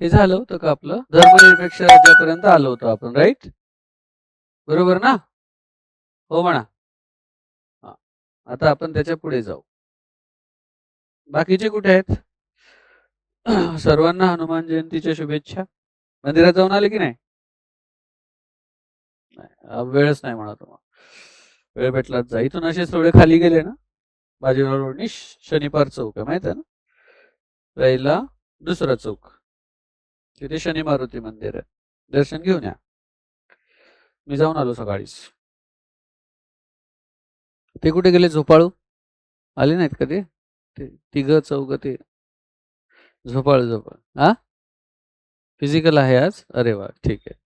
हे झालं होतं का आपलं धर्मनिरपेक्ष राज्यापर्यंत आलो होतो आपण, राईट? बरोबर ना? हो म्हणा. आता आपण त्याच्या पुढे जाऊ. बाकीचे कुठे आहेत? सर्वांना हनुमान जयंतीच्या शुभेच्छा. मंदिरात जाऊन आले की नाही? वेळच नाही म्हणा तुम्हाला. वेळ भेटलाच जा. इथून असे थोडे खाली गेले ना, बाजीराव रोडनी शनिवार चौक आहे, माहित आहे ना? पहिला दुसरा चौक, तिथे शनी मारुती मंदिर आहे. दर्शन घेऊन या. मी जाऊन आलो सकाळीच. ते कुठे गेले? झोपाळू आले नाहीत का? ते तिघ चौघ ते झोपाळू. हा, फिजिकल आहे आज? अरे वा, ठीक आहे.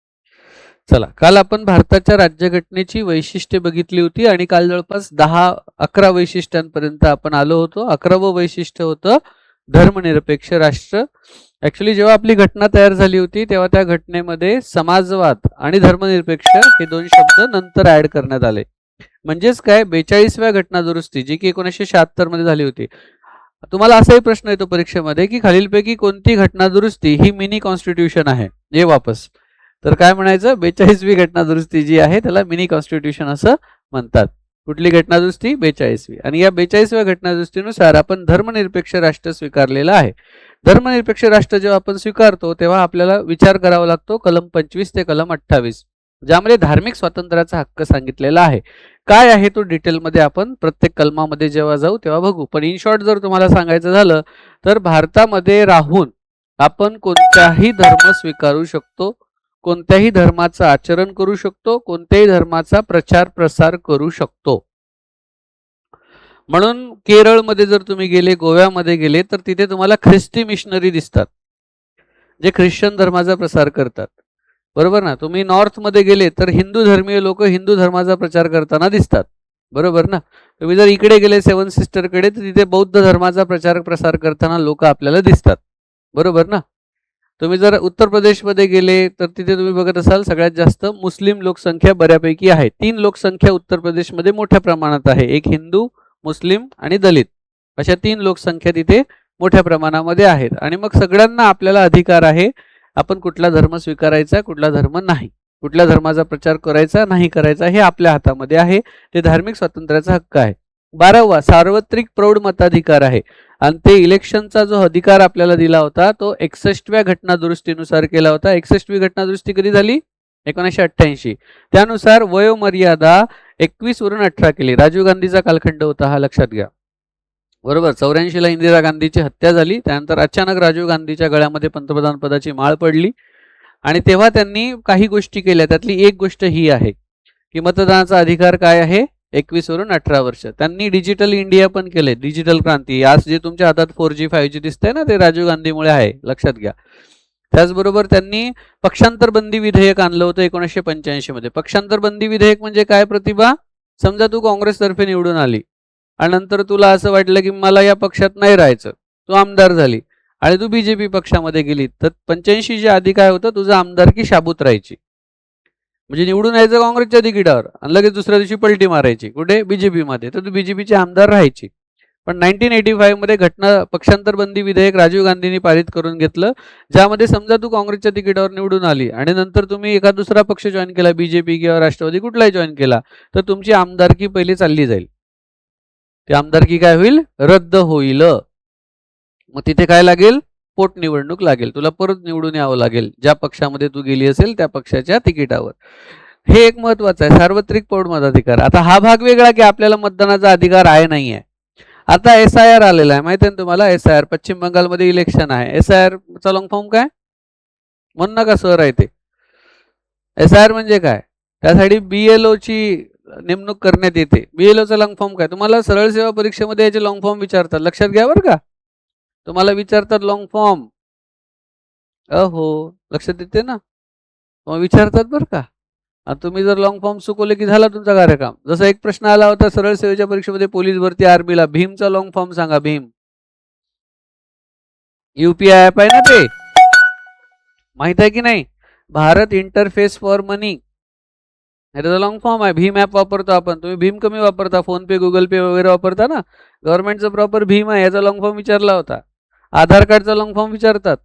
चला, काल आपण भारताच्या राज्यघटनेची वैशिष्ट्ये बघितली होती आणि काल जवळपास 10-11 वैशिष्ट्यांपर्यंत आपण आलो होतो. 11वं वैशिष्ट्य होतं धर्मनिरपेक्ष राष्ट्र. ऍक्च्युली जेव्हा आपली घटना तयार झाली होती तेव्हा त्या घटनेमध्ये समाजवाद आणि धर्मनिरपेक्ष हे दोन शब्द नंतर ऍड करण्यात आले. म्हणजेच काय, 42व्या घटना दुरुस्ती जी की 1976 मध्ये झाली होती. तुम्हाला असाही प्रश्न येतो परीक्षेमध्ये की खालीलपैकी कोणती घटना दुरुस्ती ही मिनी कॉन्स्टिट्यूशन आहे? हे वापस तर काय म्हणायचं, 42वी घटना दुरुस्ती जी आहे त्याला मिनी कॉन्स्टिट्यूशन असं म्हणतात. कुठली घटना दुरुस्ती? 42वी. आणि या 42व्या घटना दुरुस्तीनुसार आपण धर्मनिरपेक्ष राष्ट्र स्वीकारलेलं आहे. धर्मनिरपेक्ष राष्ट्र जेव्हा आपण स्वीकारतो तेव्हा आपल्याला विचार करावा लागतो कलम 25 ते कलम 28, ज्यामध्ये धार्मिक स्वातंत्र्याचा हक्क सांगितलेला आहे. काय आहे तो डिटेलमध्ये आपण प्रत्येक कलमामध्ये जेव्हा जाऊ तेव्हा बघू. पण इन शॉर्ट जर तुम्हाला सांगायचं झालं तर भारतामध्ये राहून आपण कोणताही धर्म स्वीकारू शकतो, कोणत्याही धर्माचं आचरण करू शकतो, कोणत्याही धर्माचा प्रचार प्रसार करू शकतो. म्हणून केरळमध्ये जर तुम्ही गेले, गोव्यामध्ये गेले तर तिथे तुम्हाला ख्रिस्ती मिशनरी दिसतात जे ख्रिश्चन धर्माचा प्रसार करतात. बरोबर ना? तुम्ही नॉर्थमध्ये गेले तर हिंदू धर्मीय लोक हिंदू धर्माचा प्रचार करताना दिसतात. बरोबर ना? तुम्ही जर इकडे गेले सेवन सिस्टरकडे तर तिथे बौद्ध धर्माचा प्रचार प्रसार करताना लोक आपल्याला दिसतात. बरोबर ना? तुम्ही जर उत्तर प्रदेशमध्ये गेले तर तिथे तुम्ही बघत असाल सगळ्यात जास्त मुस्लिम लोकसंख्या बऱ्यापैकी आहे. 3 लोकसंख्या उत्तर प्रदेशमध्ये मोठ्या प्रमाणात आहे, एक हिंदू, मुस्लिम आणि दलित, अशा 3 लोकसंख्या तिथे मोठ्या प्रमाणामध्ये आहेत. आणि मग सगळ्यांना आपल्याला अधिकार आहे आपण कुठला धर्म स्वीकारायचा, कुठला धर्म नाही, कुठल्या धर्माचा प्रचार करायचा नाही करायचा हे आपल्या हातामध्ये आहे. ते धार्मिक स्वातंत्र्याचा हक्क आहे. 12वा सार्वत्रिक प्रौढ मताधिकार आहे आणि ते इलेक्शनचा जो अधिकार आपल्याला दिला होता तो 61व्या घटना दुरुस्तीनुसार केला होता. 61वी घटना दुरुस्ती कधी झाली? 1988. त्यानुसार वयोमर्यादा 21 वरून 18 केली. राजीव गांधीचा कालखंड होता हा, लक्षात घ्या. बरोबर. 84ला इंदिरा गांधीची हत्या झाली, त्यानंतर अचानक राजीव गांधीच्या गळ्यामध्ये पंतप्रधान पदाची माळ पडली आणि तेव्हा त्यांनी काही गोष्टी केल्या. त्यातली एक गोष्ट ही आहे की मतदानाचा अधिकार काय आहे? 21 वरून 18 वर्ष. त्यांनी डिजिटल इंडिया पण केले, डिजिटल क्रांती. आज जे तुमच्या हातात 4G 5G दिसतंय ना ते राजीव गांधीमुळे आहे, लक्षात घ्या. त्याचबरोबर त्यांनी पक्षांतर बंदी विधेयक आणलं होतं 1985 मध्ये. पक्षांतर बंदी विधेयक म्हणजे काय प्रतिभा? समजा तू काँग्रेसतर्फे निवडून आली आणि नंतर तुला असं वाटलं की मला या पक्षात नाही राहायचं, तू आमदार झाली आणि तू बीजेपी पक्षामध्ये गेली तर 85च्या आधी काय होतं, तुझं आमदारकी शाबूत राहायची. म्हणजे निवडून यायचं काँग्रेसच्या तिकिटावर आणि लगेच दुसऱ्या दिवशी पलटी मारायची कुठे? बीजेपीमध्ये, तर तू बीजेपीचे आमदार राहायची. पण 1985 मध्ये घटना पक्षांतर बंदी विधेयक राजीव गांधींनी पारित करून घेतलं, ज्यामध्ये समजा तू काँग्रेसच्या तिकिटावर निवडून आली आणि नंतर तुम्ही एका दुसरा पक्ष जॉईन केला, बीजेपी किंवा राष्ट्रवादी कुठलाही जॉईन केला, तर तुमची आमदारकी पहिली चालली जाईल. ती आमदारकी काय होईल? रद्द होईल. मग तिथे काय लागेल? पोटनिवडणूक लागेल. तुला परत निवडून यावं लागेल ज्या पक्षामध्ये तू गेली असेल त्या पक्षाच्या तिकिटावर. हे एक महत्वाचं आहे, सार्वत्रिक प्रौढ मताधिकार. आता हा भाग वेगळा की आपल्याला मतदानाचा अधिकार आहे नाही आहे. आता SIR आलेला आहे, माहिती आहे ना तुम्हाला? SIR, पश्चिम बंगालमध्ये इलेक्शन आहे. SIR चा लॉंग फॉर्म काय? म्हणू नका सर आहे ते. SIR म्हणजे काय? त्यासाठी BLO ची नेमणूक करण्यात येते. BLO चा लॉंग फॉर्म काय? तुम्हाला सरळ सेवा परीक्षेमध्ये याचे लॉंग फॉर्म विचारतात, लक्षात घ्या बरं का. तुम्हाला विचारतात लॉंग फॉर्म, लक्षात येते ना, मग विचारतात बरं का. आणि तुम्ही जर लॉंग फॉर्म चुकवले की झाला तुमचा कार्यक्रम. जसा एक प्रश्न आला होता सरळ सेवेच्या परीक्षेमध्ये पोलीस भरती आर्मीला, भीमचा लॉंग फॉर्म सांगा. भीम UPI ऍप आहे ना, ते माहित आहे की नाही? भारत इंटरफेस फॉर मनी, त्याचा लॉंग फॉर्म आहे. भीम ऍप वापरतो आपण. तुम्ही भीम कमी वापरता, फोन पे गुगल पे वगैरे वापरता ना. गव्हर्नमेंटचं प्रॉपर भीम आहे, याचा लॉंग फॉर्म विचारला होता. आधार कार्डचा लॉंग फॉर्म विचारतात.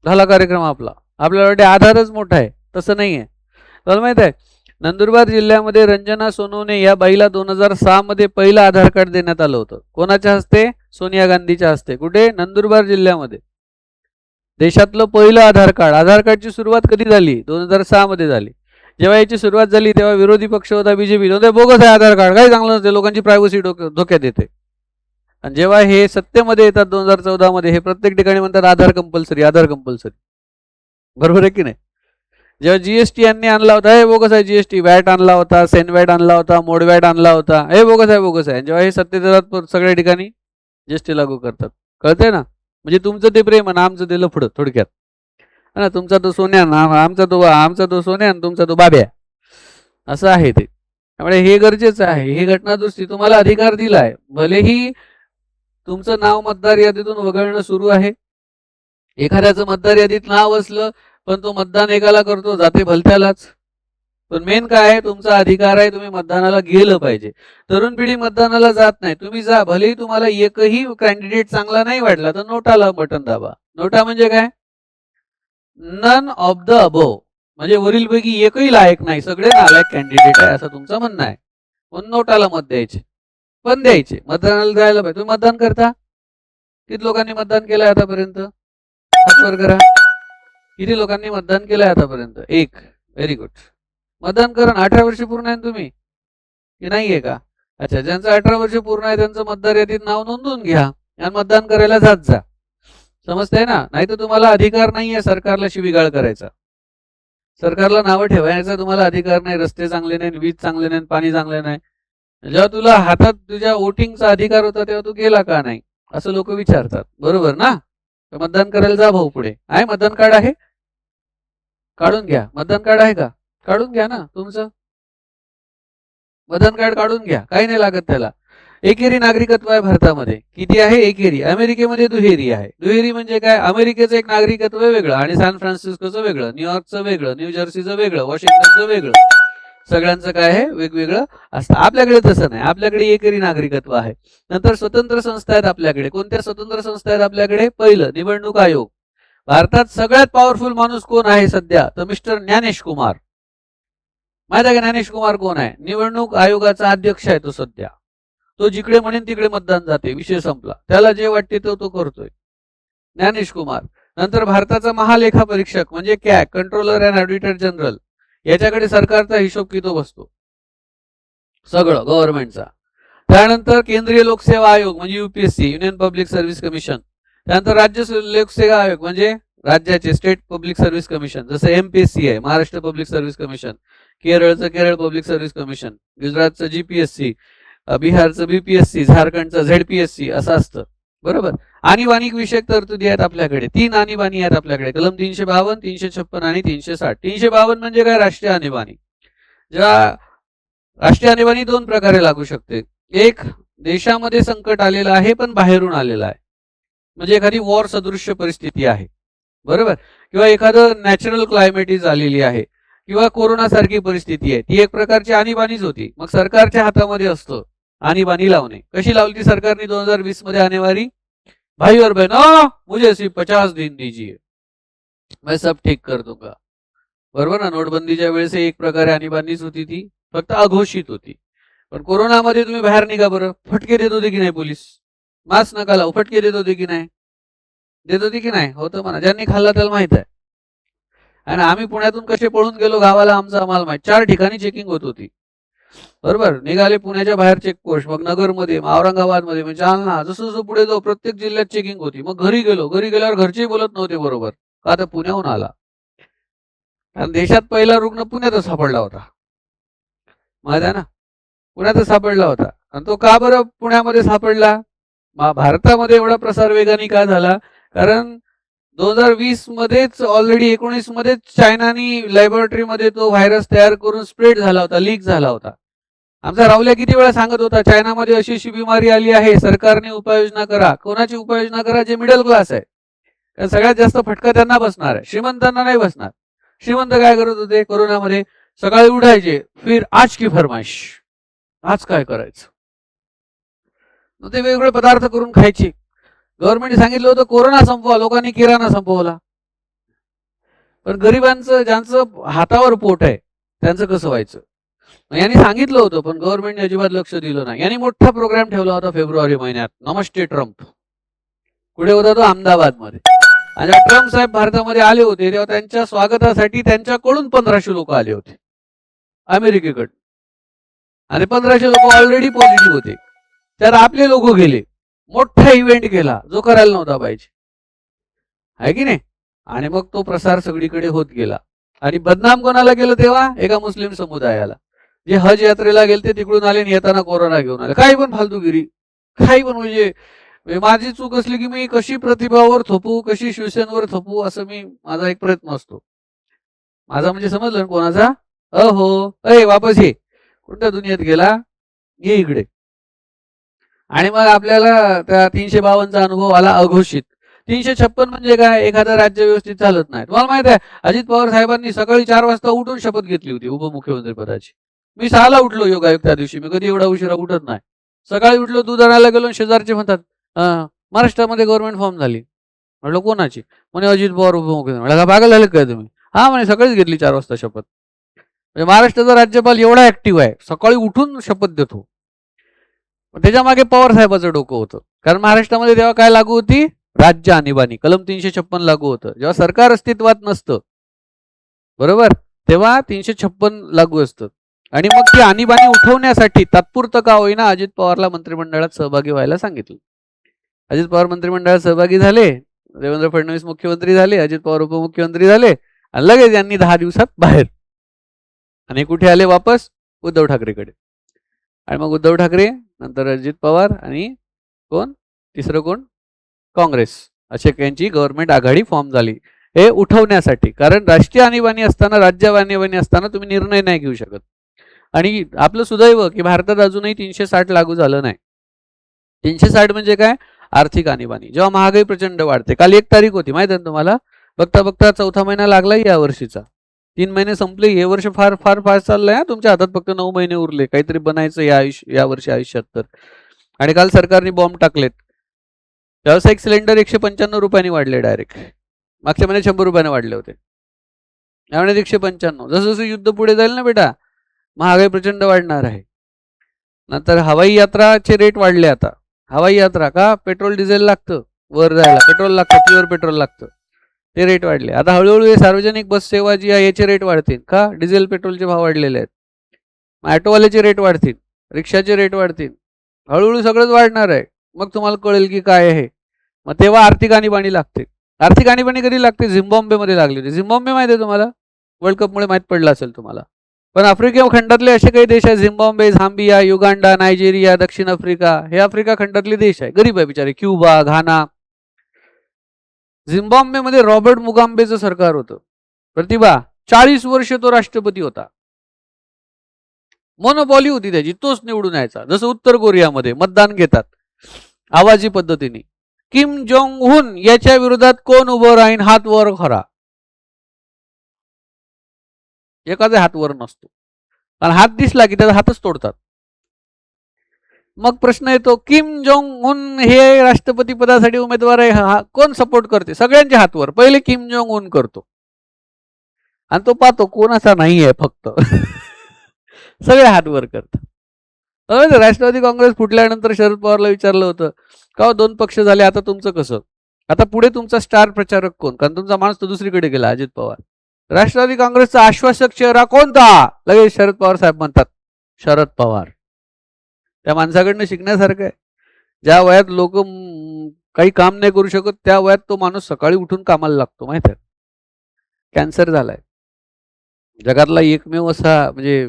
झाला कार्यक्रम आपला. आपल्याला वाटते आधारच मोठा आहे, तसं नाही आहे. तुम्हाला माहित आहे नंदुरबार जिल्ह्यामध्ये रंजना सोनवणे या बाईला 2006 मध्ये पहिलं आधार कार्ड देण्यात आलं होतं. कोणाच्या हस्ते? सोनिया गांधीच्या हस्ते. कुठे? नंदुरबार जिल्ह्यामध्ये. देशातलं पहिलं आधार कार्ड. आधार कार्डची सुरुवात कधी झाली? 2006 मध्ये झाली. जेव्हा याची सुरुवात झाली तेव्हा विरोधी पक्ष होता बीजेपी, बोगस आहे आधार कार्ड, काही चांगलं नसते, लोकांची प्रायव्हसी धोक्यात येते. आणि जेव्हा हे सत्तेमध्ये येतात 2014 मध्ये, हे प्रत्येक ठिकाणी म्हणतात आधार कंपल्सरी, आधार कंपल्सरी. बरोबर आहे की नाही? जेव्हा जीएसटी यांनी आणला होता, हे बोगस आहे जीएसटी, वॅट आणला होता, सेन वॅट आणला होता, मोड वॅट आणला होता, हे बोगस आहे, बोगस आहे. जेव्हा हे सत्तेत येतात सगळ्या ठिकाणी जीएसटी लागू करतात. कळतंय ना? म्हणजे तुमचं ते प्रेम आणि आमचं ते लफडं थोडक्यात. ना तुमचा तो सोन्या, आमचा तो सोन्या आणि तुमचा तो बाब्या, असं आहे ते. त्यामुळे हे गरजेचं आहे. ही घटनादुरुस्ती तुम्हाला अधिकार दिलाय. भलेही तुमचं नाव मतदार यादीतून वगळणं सुरू आहे. एखाद्याचं मतदार यादीत नाव असलं पण तो मतदान एकाला करतो, जाते भलत्यालाच. पण मेन काय आहे? तुमचा अधिकार आहे, तुम्ही मतदानाला गेलं पाहिजे. तरुण पिढी मतदानाला जात नाही. तुम्ही जा. भलेही तुम्हाला एकही कॅन्डिडेट चांगला नाही वाटला तर नोटाला बटन दाबा. नोटा म्हणजे काय? नन ऑफ द अबोव, म्हणजे वरीलपैकी एकही लायक नाही, सगळे नालायक कॅन्डिडेट आहे असं तुमचं म्हणणं आहे. म्हणून नोटाला मत द्यायचे, पण द्यायचे. मतदानाला जायला पाहिजे. तुम्ही मतदान करता? किती लोकांनी मतदान केलंय आतापर्यंत? हात वर करा. किती लोकांनी मतदान केलंय आतापर्यंत? एक. Very good. मतदान करा. 18 वर्ष पूर्ण आहे तुम्ही की नाहीये का? अच्छा, ज्यांचं 18 वर्ष पूर्ण आहे त्यांचं मतदार यादीत नाव नोंदवून घ्या आणि मतदान करायला जात जा. समजतंय ना? नाही तर तुम्हाला अधिकार नाहीये सरकारला शिवीगाळ करायचा. सरकारला नावं ठेवायचा तुम्हाला अधिकार नाही. रस्ते चांगले नाही, वीज चांगले नाही, पाणी चांगले नाही. जेव्हा तुला हातात तुझ्या वोटिंगचा अधिकार होता तेव्हा तू गेला का नाही, असं लोक विचारतात. बरोबर ना? मतदान करायला जा भाऊ पुढे. आहे मतदान कार्ड आहे? काढून घ्या. मतदान कार्ड आहे का? काढून घ्या ना तुमचं. मतदान कार्ड काढून घ्या, काही नाही लागत त्याला. एकेरी नागरिकत्व आहे भारतामध्ये. किती आहे? एकेरी. अमेरिकेमध्ये दुहेरी आहे. दुहेरी म्हणजे काय? अमेरिकेचं एक नागरिकत्व वेगळं आणि सॅन फ्रान्सिस्कोचं वेगळं, न्यूयॉर्कचं वेगळं, न्यू जर्सीचं वेगळं, वॉशिंग्टनचं वेगळं. सगळ्यांचं काय आहे? वेगवेगळं असतं. आपल्याकडे तसं नाही. आपल्याकडे एकेरी नागरिकत्व आहे. नंतर स्वतंत्र संस्था आहेत आपल्याकडे. कोणत्या स्वतंत्र संस्था आहेत आपल्याकडे? पहिलं निवडणूक आयोग. भारतात सगळ्यात पॉवरफुल माणूस कोण आहे सध्या? तर मिस्टर ज्ञानेश कुमार. माहित आहे का ज्ञानेश कुमार कोण आहे? निवडणूक आयोगाचा अध्यक्ष आहे तो सध्या. तो जिकडे म्हणेन तिकडे मतदान जाते, विषय संपला. त्याला जे वाटते तो करतोय ज्ञानेश कुमार. नंतर भारताचा महालेखा परीक्षक म्हणजे CAG, controller and auditor general, याच्याकडे सरकारचा हिशोब कितो बसतो सगळं गव्हर्नमेंटचा. त्यानंतर केंद्रीय लोकसेवा आयोग म्हणजे UPSC, union public service commission. त्यानंतर राज्य लोकसेवा आयोग म्हणजे राज्याचे स्टेट पब्लिक सर्व्हिस कमिशन, जसं एमपीएससी आहे, महाराष्ट्र पब्लिक सर्व्हिस कमिशन. केरळचं केरळ पब्लिक सर्व्हिस कमिशन, गुजरातचं जीपीएससी, बिहारचं बीपीएससी, झारखंडचं झेडपीएससी, असं असतं. बरोबर. आणीबाणी विषयक तरतुदी आहेत आपल्याकडे. 3 आणीबाणी आहेत आपल्याकडे. कलम 352, 356 आणि 360. 352 म्हणजे काय? राष्ट्रीय आणीबाणी. जेव्हा राष्ट्रीय आणीबाणी 2 प्रकारे लागू शकते. एक, देशामध्ये संकट आलेलं आहे पण बाहेरून आलेलं आहे, म्हणजे एखादी वॉर सदृश्य परिस्थिती आहे. बरोबर. किंवा एखादं नॅचरल क्लायमेट आलेली आहे, किंवा कोरोना सारखी परिस्थिती आहे. ती एक प्रकारची आणीबाणीच होती. मग सरकारच्या हातामध्ये असतं आणीबाणी लावणे. कशी लावली सरकारने 2020 मध्ये आणीबाणी? भाई और बहनों, मुझे सिर्फ 50 दिन दीजिए, मैं सब ठीक कर दूंगा. बरोबर ना? नोटबंदीच्या वेळेस एक प्रकारे आणीबाणीच होती, ती फक्त अघोषित होती. पण कोरोनामध्ये तुम्ही बाहेर निघा बरं, फटके देत होते की नाही पोलीस? मास्क नका लावू, फटके देत होते की नाही? देत होती की नाही? होतं म्हणा. ज्यांनी खाल्ला त्याला माहित आहे. आणि आम्ही पुण्यातून कसे पळून गेलो गावाला आमचं आम्हाला माहित. 4 ठिकाणी चेकिंग होत होती. बरोबर. निघाले पुण्याच्या बाहेर चेकपोस्ट, मग नगरमध्ये, मग औरंगाबादमध्ये, मग जालना, जसं जसं पुढे जाऊ प्रत्येक जिल्ह्यात चेकिंग होती. मग घरी गेलो. घरी गेल्यावर घरचे बोलत नव्हते बरोबर, का तर पुण्याहून आला. आणि देशात पहिला रुग्ण पुण्यातच सापडला होता, माहित आहे ना? पुण्यातच सापडला होता. आणि तो का बरं पुण्यामध्ये सापडला? भारतामध्ये एवढा प्रसार वेगाने का झाला? कारण 2020 मध्येच, ऑलरेडी 19 मध्येच चायनानी लॅबोरेटरीमध्ये तो व्हायरस तयार करून स्प्रेड झाला होता, लीक झाला होता. आमचा राहुल्या किती वेळा सांगत होता, चायनामध्ये अशी अशी बिमारी आली आहे, सरकारने उपाययोजना करा. कोणाची उपाययोजना करा? जे मिडल क्लास आहे. कारण सगळ्यात जास्त फटका त्यांना बसणार आहे, श्रीमंतांना नाही बसणार. श्रीमंत काय करत होते कोरोनामध्ये? सकाळी उठायचे, फिर आज की फरमाइश, आज काय करायचं, ते वेगवेगळे पदार्थ करून खायचे. गव्हर्नमेंटने सांगितलं होतं कोरोना संपवा, लोकांनी किराणा संपवला. पण गरिबांचं ज्यांचं हातावर पोट आहे त्यांचं कसं व्हायचं? यांनी सांगितलं होतं पण गव्हर्नमेंटने अजिबात लक्ष दिलं नाही. यांनी मोठा प्रोग्राम ठेवला होता फेब्रुवारी महिन्यात, नमस्ते ट्रम्प. कुठे होता तो? अहमदाबादमध्ये. आणि ट्रम्प साहेब भारतामध्ये आले होते तेव्हा त्यांच्या स्वागतासाठी त्यांच्याकडून 1500 लोक आले होते अमेरिकेकडे. आणि 1500 लोक ऑलरेडी पॉझिटिव्ह होते. त्यात आपले लोक गेले, मोठा इव्हेंट केला जो करायला नव्हता पाहिजे, आहे की नाही? आणि मग तो प्रसार सगळीकडे होत गेला. आणि बदनाम कोणाला केलं तेव्हा? एका मुस्लिम समुदायाला, जे हज यात्रेला गेले ते तिकडून आले आणि येताना कोरोना घेऊन आले. काही पण फालतूगिरी, काही पण. म्हणजे माझी चूक असली की मी कशी प्रतिभावर थोपू, कशी शिवसेनेवर थोपू, असं माझा एक प्रयत्न असतो. माझा म्हणजे समजलं कोणाचा? अहो अय वापस ये, कोणत्या दुनियेत गेला, ये इकडे. आणि मग आपल्याला त्या 352चा अनुभव आला अघोषित. 356 म्हणजे काय? एखादं राज्य व्यवस्थित चालत नाही. तुम्हाला माहित आहे अजित पवार साहेबांनी सकाळी 4 वाजता उठून शपथ घेतली होती उपमुख्यमंत्री पदाची. मी 6ला उठलो योगायोग त्या दिवशी. मी कधी एवढा उशिरा उठत नाही. सकाळी उठलो, दूध आणायला गेलो, शेजारचे म्हणतात महाराष्ट्रामध्ये गव्हर्नमेंट फॉर्म झाली. म्हटलं कोणाची? म्हणे अजित पवार उपमुख्यमंत्री. म्हटलं का पागल झाले काय तुम्ही? हा म्हणे सकाळीच घेतली 4 वाजता शपथ. म्हणजे महाराष्ट्राचा राज्यपाल एवढा ऍक्टिव्ह आहे, सकाळी उठून शपथ देतो. त्याच्या मागे पवार साहेबाचं डोकं होतं. कारण महाराष्ट्रामध्ये तेव्हा काय लागू होती? राज्य आणीबाणी, कलम 356 लागू होतं. जेव्हा सरकार अस्तित्वात नसतं, बरोबर, तेव्हा 356 लागू असतं. आणि मग ती आणीबाणी उठवण्यासाठी तात्पुरतं का होईना अजित पवारला मंत्रिमंडळात सहभागी व्हायला सांगितलं. अजित पवार मंत्रिमंडळात सहभागी झाले, देवेंद्र फडणवीस मुख्यमंत्री झाले, अजित पवार उपमुख्यमंत्री झाले, आणि लगेच यांनी 10 दिवसात बाहेर. आणि कुठे आले? वापस उद्धव ठाकरेकडे. आणि मग उद्धव ठाकरे, नंतर अजित पवार, आणि कोण तिसरं? कोण? काँग्रेस. अशी यांची गव्हर्नमेंट आघाडी फॉर्म झाली हे उठवण्यासाठी. कारण राष्ट्रीय आणीबाणी असताना, राज्य आणीबाणी असताना तुम्ही निर्णय नाही घेऊ शकत. आणि आपलं सुदैव की भारतात अजूनही 360 लागू झालं नाही. 360 म्हणजे काय? आर्थिक आणीबाणी. जेव्हा महागाई प्रचंड वाढते. काल 1 तारीख होती, माहिती आहे तुम्हाला? बघता बघता 4था महिना लागलाय या वर्षीचा. 3 महिने संपले. हे वर्ष फार फार फास्ट चाललंय. तुमच्या हातात फक्त 9 महिने उरले काहीतरी बनायचं या वर्षी आयुष्यात तर. आणि काल सरकारने बॉम्ब टाकलेत. व्यावसायिक सिलेंडर 195 रुपयांनी वाढले डायरेक्ट. मागच्या महिन्यात 100 रुपयाने वाढले होते, या महिन्यात 195. जसं जसं युद्ध पुढे जाईल ना बेटा, महागाई प्रचंड वाढणार आहे. नंतर हवाई यात्राचे रेट वाढले. आता हवाई यात्रा का? पेट्रोल डिझेल लागतं वर जायला, पेट्रोल लागतं, प्युअर पेट्रोल लागतं, ते रेट वाढले. आता हळूहळू हे सार्वजनिक बस सेवा जी आहे याचे रेट वाढतील का? डिझेल पेट्रोलचे भाव वाढलेले आहेत. ऑटोवाल्याचे रेट वाढतील, रिक्षाचे रेट वाढतील, हळूहळू सगळंच वाढणार आहे. मग तुम्हाला कळेल की काय आहे. मग तेव्हा आर्थिक आणीबाणी लागते. आर्थिक आणीबाणी कधी लागते? झिम्बाब्वेमध्ये लागली होती. झिम्बाब्वे माहिती आहे तुम्हाला? वर्ल्ड कपमुळे माहीत पडलं असेल तुम्हाला. पण आफ्रिका खंडातले असे काही देश आहेत, झिम्बाब्वे, झांबिया, युगांडा, नायजेरिया, दक्षिण आफ्रिका, हे आफ्रिका खंडातले देश आहे. गरीब आहे बिचारे. क्युबा, घाना. झिम्बाब्वेमध्ये रॉबर्ट मुगांबेचं सरकार होतं. प्रतिभा 40 वर्ष तो राष्ट्रपती होता. मोनोपॉली होती त्याची, तोच निवडून यायचा. जसं उत्तर कोरियामध्ये मतदान घेतात आवाजी पद्धतीने. किम जोंग हुन याच्या विरोधात कोण उभं राहीन? हात वर खरा. एखादा हात वर नसतो, कारण हात दिसला की त्याचा हातच तोडतात. मग प्रश्न येतो, किम जोंग उन हे राष्ट्रपती पदासाठी उमेदवार आहे, कोण सपोर्ट करते? सगळ्यांचे हात वर. पहिले किम जोंग उन करतो आणि तो पाहतो कोणाचा नाही आहे फक्त सगळे हात वर करतात. राष्ट्रवादी काँग्रेस फुटल्यानंतर शरद पवारला विचारलं होतं का 2 पक्ष झाले, आता तुमचं कसं? आता पुढे तुमचा स्टार प्रचारक कोण? कारण तुमचा माणूस तो दुसरीकडे गेला, अजित पवार. राष्ट्रवादी काँग्रेसचा आश्वासक चेहरा कोणता? लगेच शरद पवार साहेब म्हणतात शरद पवार. त्या माणसाकडनं शिकण्यासारखं आहे. ज्या वयात लोक काही काम नाही करू शकत त्या वयात तो माणूस सकाळी उठून कामाला लागतो. माहित आहे? कॅन्सर झालाय. जगातला एकमेव असा म्हणजे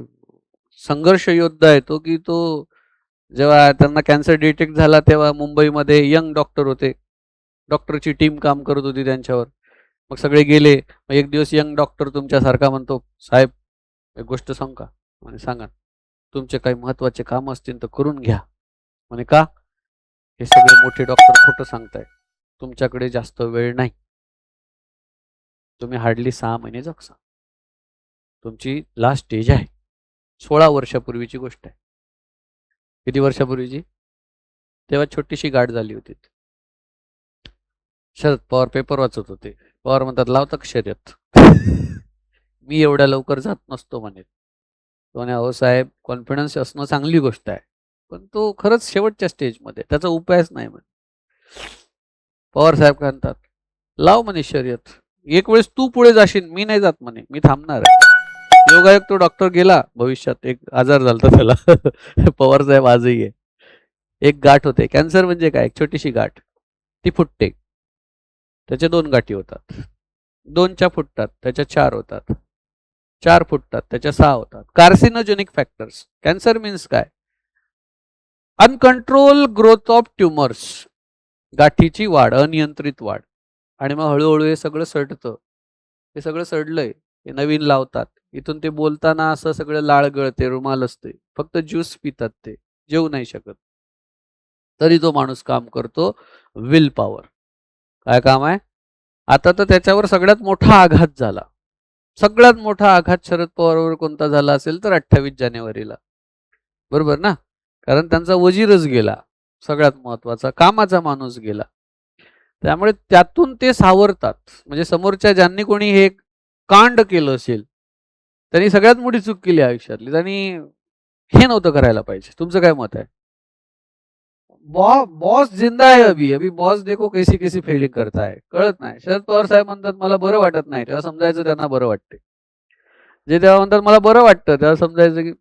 संघर्ष योद्धा आहे तो, की तो जेव्हा त्यांना कॅन्सर डिटेक्ट झाला तेव्हा मुंबईमध्ये यंग डॉक्टर होते, डॉक्टरची टीम काम करत होती त्यांच्यावर. मग सगळे गेले. मग एक दिवस यंग डॉक्टर तुमच्यासारखा म्हणतो, साहेब एक गोष्ट सांगू का? म्हणे सांगा. तुमचे काही महत्वाचे काम असतील तर करून घ्या. म्हणे का? हे सगळे मोठे डॉक्टर खोटं सांगताय, तुमच्याकडे जास्त वेळ नाही, तुम्ही हार्डली 6 महिने जगसा, तुमची लास्ट स्टेज आहे. 16 वर्षापूर्वीची गोष्ट आहे. किती वर्षापूर्वीची? तेव्हा छोटीशी गाठ झाली होती. शरद पवार पेपर वाचत होते. पवार म्हणतात लावतं का शर्यत? मी एवढ्या लवकर जात नसतो म्हणे. तो म्हणे अहो साहेब, कॉन्फिडन्स असणं चांगली गोष्ट आहे, पण तो खरंच शेवटच्या स्टेजमध्ये, त्याचा उपायच नाही म्हणे. पवार साहेब काय म्हणतात, लाव म्हणे शर्यत, एक वेळेस तू पुढे जाशील, मी नाही जात म्हणे, मी थांबणार आहे. योगायोग तो डॉक्टर गेला, भविष्यात एक आजार झाला त्याला. पवार साहेब आजही आहे. एक गाठ होते, कॅन्सर म्हणजे काय, एक छोटीशी गाठ, ती फुटते, त्याच्या 2 गाठी होतात, 2च्या फुटतात, त्याच्या 4 होतात, 4 फुटतात, त्याच्या 6 होतात. Carcinogenic factors. कॅन्सर मीन्स काय, अनकंट्रोल ग्रोथ ऑफ ट्युमर्स, गाठीची वाढ, अनियंत्रित वाढ. आणि मग हळूहळू हे सगळं सडतं. हे सगळं सडलंय, हे नवीन लावतात. इथून ते बोलताना असं सगळं लाळ गळते, रुमाल असते, फक्त ज्यूस पितात, ते जेवू नाही शकत. तरी तो माणूस काम करतो. Will power. काय काम आहे? आता तर त्याच्यावर सगळ्यात मोठा आघात झाला. सगळ्यात मोठा आघात शरद पवारवर कोणता झाला असेल तर 28 जानेवारीला, बरोबर ना? कारण त्यांचा वजीरच गेला, सगळ्यात महत्वाचा कामाचा माणूस गेला. त्यामुळे त्यातून ते सावरतात. म्हणजे समोरच्या ज्यांनी कोणी हे कांड केलं असेल, त्यांनी सगळ्यात मोठी चूक केली आयुष्यातली, त्यांनी हे नव्हतं करायला पाहिजे. तुमचं काय मत आहे? बॉस जिंदा आहे, अभी अभी बॉस देखो कैसी कैसी फिल्डिंग करता है, कळत नाही. शरद पवार साहेब म्हणतात मला बरं वाटत नाही, तेव्हा समजायचं त्यांना बरं वाटते. जे तेव्हा म्हणतात मला बरं वाटतं, तेव्हा समजायचं की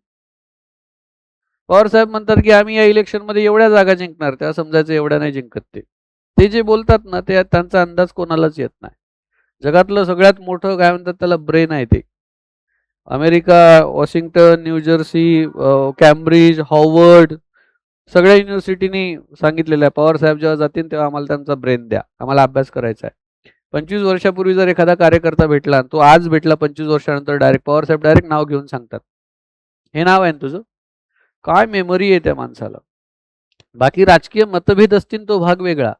पवार साहेब म्हणतात की आम्ही या इलेक्शनमध्ये एवढ्या जागा जिंकणार, तेव्हा समजायचं एवढ्या नाही जिंकत. ते जे बोलतात ना, ते त्यांचा अंदाज कोणालाच येत नाही. जगातलं सगळ्यात मोठं काय म्हणतात त्याला, ब्रेन आहे ते. America, Washington, New Jersey, Cambridge, Howard, सगळ्या युनिव्हर्सिटीनी सांगितलेलं आहे, पवार साहेब जेव्हा जातील तेव्हा आम्हाला त्यांचा ब्रेन द्या, आम्हाला अभ्यास करायचा आहे. 25 वर्षापूर्वी जर एखादा कार्यकर्ता भेटला आणि तो आज भेटला 25 वर्षानंतर, डायरेक्ट पवार साहेब डायरेक्ट नाव घेऊन सांगतात, हे नाव आहे ना तुझं. काय मेमरी आहे त्या माणसाला. बाकी राजकीय मतभेद असतील तो भाग वेगळा,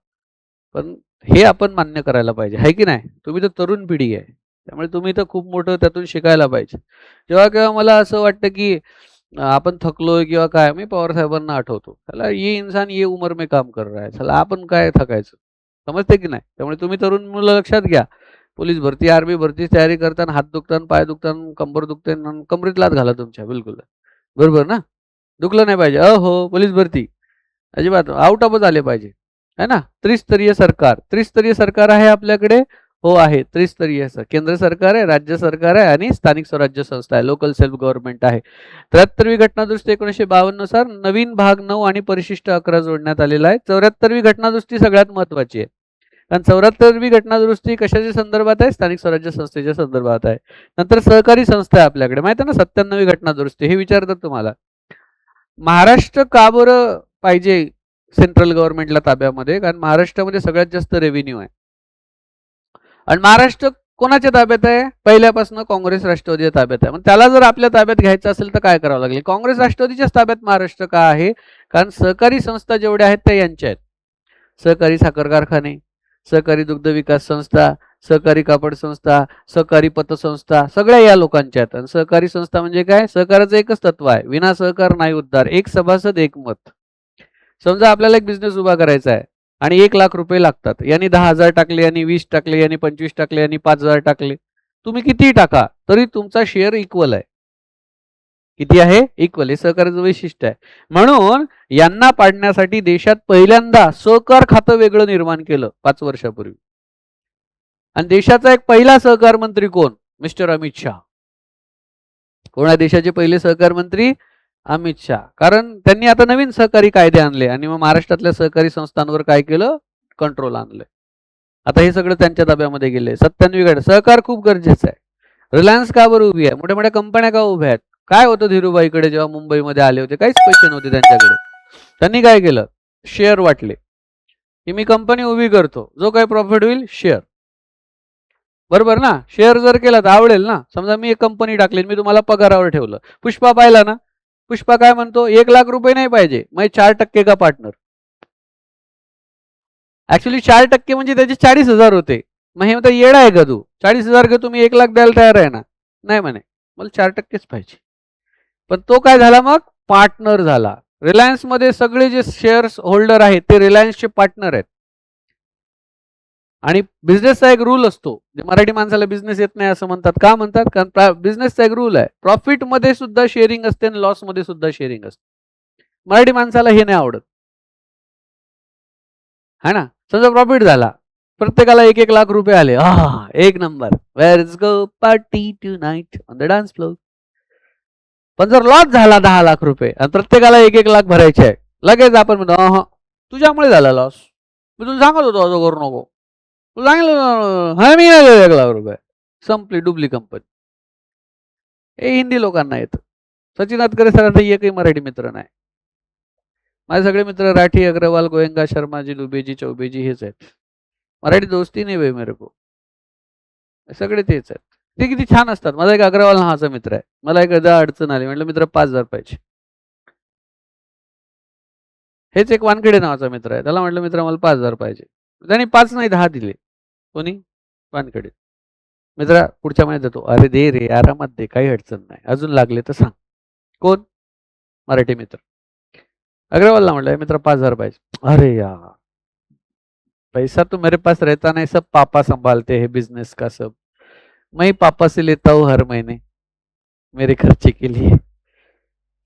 पण हे आपण मान्य करायला पाहिजे, आहे की नाही? तुम्ही तर तरुण पिढी आहे, त्यामुळे तुम्ही तर खूप मोठं त्यातून शिकायला पाहिजे. जेव्हा केव्हा मला असं वाटतं की आपण थकलोय किंवा काय, मी पवार साहेबांना आठवतो, त्याला ये इंसान ये उमर में काम कर रहा है, चला आपण काय थकायचं, समजते की नाही? त्यामुळे तुम्ही तरुण मुलं लक्षात घ्या, पोलीस भरती, आर्मी भरती तयारी करताना हात दुखताना, पाय दुखताना, कंबर दुखते, कमरीत लात घाला तुमच्या, बिलकुल बरोबर ना? दुखलं नाही पाहिजे. हो पोलीस भरती अजिबात आउट ऑफच आले पाहिजे, है ना? त्रिस्तरीय सरकार, त्रिस्तरीय सरकार आहे आपल्याकडे. हो आहे, त्रिस्तरीय केंद्र सरकार आहे, राज्य सरकार आहे आणि स्थानिक स्वराज्य संस्था आहे, लोकल सेल्फ गव्हर्नमेंट आहे. 73वी घटनादुरुस्ती 1952 नुसार नवीन भाग 9 आणि परिशिष्ट 11 जोडण्यात आलेला आहे. 74वी घटनादुरुस्ती सगळ्यात महत्वाची आहे, कारण 74वी घटनादुरुस्ती कशाच्या संदर्भात आहे? स्थानिक स्वराज्य संस्थेच्या संदर्भात आहे. नंतर सहकारी संस्था आहे आपल्याकडे, माहिती आहे ना? 97वी घटनादुरुस्ती. हे विचारतात तुम्हाला, महाराष्ट्र का बरं पाहिजे सेंट्रल गव्हर्नमेंटला ताब्यामध्ये? कारण महाराष्ट्रामध्ये सगळ्यात जास्त रेव्हेन्यू आहे. आणि महाराष्ट्र कोणाच्या ताब्यात आहे? पहिल्यापासून काँग्रेस राष्ट्रवादीच्या ताब्यात आहे. मग त्याला जर आपल्या ताब्यात घ्यायचं असेल तर काय करावं लागेल? काँग्रेस राष्ट्रवादीच्याच ताब्यात महाराष्ट्र का आहे? कारण सहकारी संस्था जेवढ्या आहेत त्या यांच्या आहेत. सहकारी साखर कारखाने, सहकारी दुग्ध विकास संस्था, सहकारी कापड संस्था, सहकारी पतसंस्था, सगळ्या या लोकांच्या आहेत. आणि सहकारी संस्था म्हणजे काय? सहकाराचं एकच तत्व आहे, विना सहकार नाही उद्धार, एक सभासद एक मत. समजा आपल्याला एक बिझनेस उभा करायचा आहे आणि 1 लाख रुपये लागतात, यांनी 10,000 टाकले, यांनी 20 टाकले, यांनी 25 टाकले, यांनी 5,000 टाकले, तुम्ही कितीही टाका तरी तुमचा शेअर इक्वल आहे. किती आहे? इक्वल. हे सहकार्याचं वैशिष्ट्य आहे. म्हणून यांना पाडण्यासाठी देशात पहिल्यांदा सहकार खातं वेगळं निर्माण केलं 5 वर्षापूर्वी. आणि देशाचा एक पहिला सहकार मंत्री कोण? मिस्टर अमित शहा. कोण आहे देशाचे पहिले सहकार मंत्री? अमित शहा. कारण त्यांनी आता नवीन सहकारी कायदे आणले आणि मग महाराष्ट्रातल्या सहकारी संस्थांवर काय केलं? कंट्रोल आणलं. आता हे सगळं त्यांच्या ताब्यामध्ये गेले. 97वी घटना. सहकार खूप गरजेचं आहे. रिलायन्स का बरं उभी आहे? मोठ्या मोठ्या कंपन्या का उभ्या आहेत? काय होतं धीरूभाईकडे जेव्हा मुंबईमध्ये आले होते? काहीच पैसे नव्हते त्यांच्याकडे. त्यांनी काय केलं? शेअर वाटले, की मी कंपनी उभी करतो, जो काही प्रॉफिट होईल शेअर. बरोबर ना? शेअर जर केला तर आवडेल ना. समजा मी एक कंपनी टाकली, मी तुम्हाला पगारावर ठेवलं. पुष्पा पाहिला ना? पुष्पा काय म्हणतो? 1 लाख रुपये नाही पाहिजे, मग 4% का पार्टनर. ऍक्च्युली 4% म्हणजे त्याचे 40,000 होते. मग हे म्हणता येडा आहे का तू? 40,000 का तुम्ही 1 लाख द्यायला तयार आहे ना? नाही म्हणे, मला 4%च पाहिजे. पण तो काय झाला मग? पार्टनर झाला. रिलायन्समध्ये सगळे जे शेअर्स होल्डर आहेत ते रिलायन्सचे पार्टनर आहेत. आणि बिझनेसचा एक रूल असतो, मराठी माणसाला बिझनेस येत नाही असं म्हणतात. का म्हणतात? कारण बिझनेसचा एक रूल आहे, प्रॉफिट मध्ये सुद्धा शेअरिंग असते आणि लॉस मध्ये सुद्धा शेअरिंग असते. मराठी माणसाला हे नाही आवडत, है ना. समजा प्रॉफिट झाला, प्रत्येकाला 1-1 लाख रुपये आले, एक नंबर, let's go party tonight on the dance floor. पण जर लॉस झाला 10 लाख रुपये आणि प्रत्येकाला 1-1 लाख भरायचे आहे, लगेच आपण म्हणतो तुझ्यामुळे झाला लॉस, मी तुला सांगत होतो असं करू नको, तू सांगितलं हा मी नाही 1 लाख रुपये, संपली, डुबली कंपनी. हे हिंदी लोकांना येतं. सचिन अतकरे सरांचा एकही मराठी मित्र नाही. माझे सगळे मित्र राठी, अग्रवाल, गोयंका, शर्माजी, दुबेजी, चौबेजी हेच आहेत. मराठी दोस्ती नाही भाई मेरे को, सगळे तेच आहेत. ते किती छान असतात. माझा एक अग्रवाल नावाचा मित्र आहे. मला एक अडचण आली, म्हटलं मित्र 5,000 पाहिजे. हेच एक वानखेडे नावाचा मित्र आहे, त्याला म्हटलं मित्र मला 5,000 पाहिजे. त्यांनी 5 नाही 10 दिले. कोणी? वानखेडे. मित्रा पुढच्या महिन्यात देतो. अरे दे रे, आरामात दे, काही अडचण नाही, अजून लागले तर सांग. कोण? मराठी मित्र. अग्रवालला म्हटलं मित्र 5,000 पाहिजे. अरे यार, पैसा तो मेरे पास रहता नहीं, सब पापा संभालते हैं बिजनेस का सब, मैं पापा से लेता हूँ हर महीने मेरे खर्चे के लिए.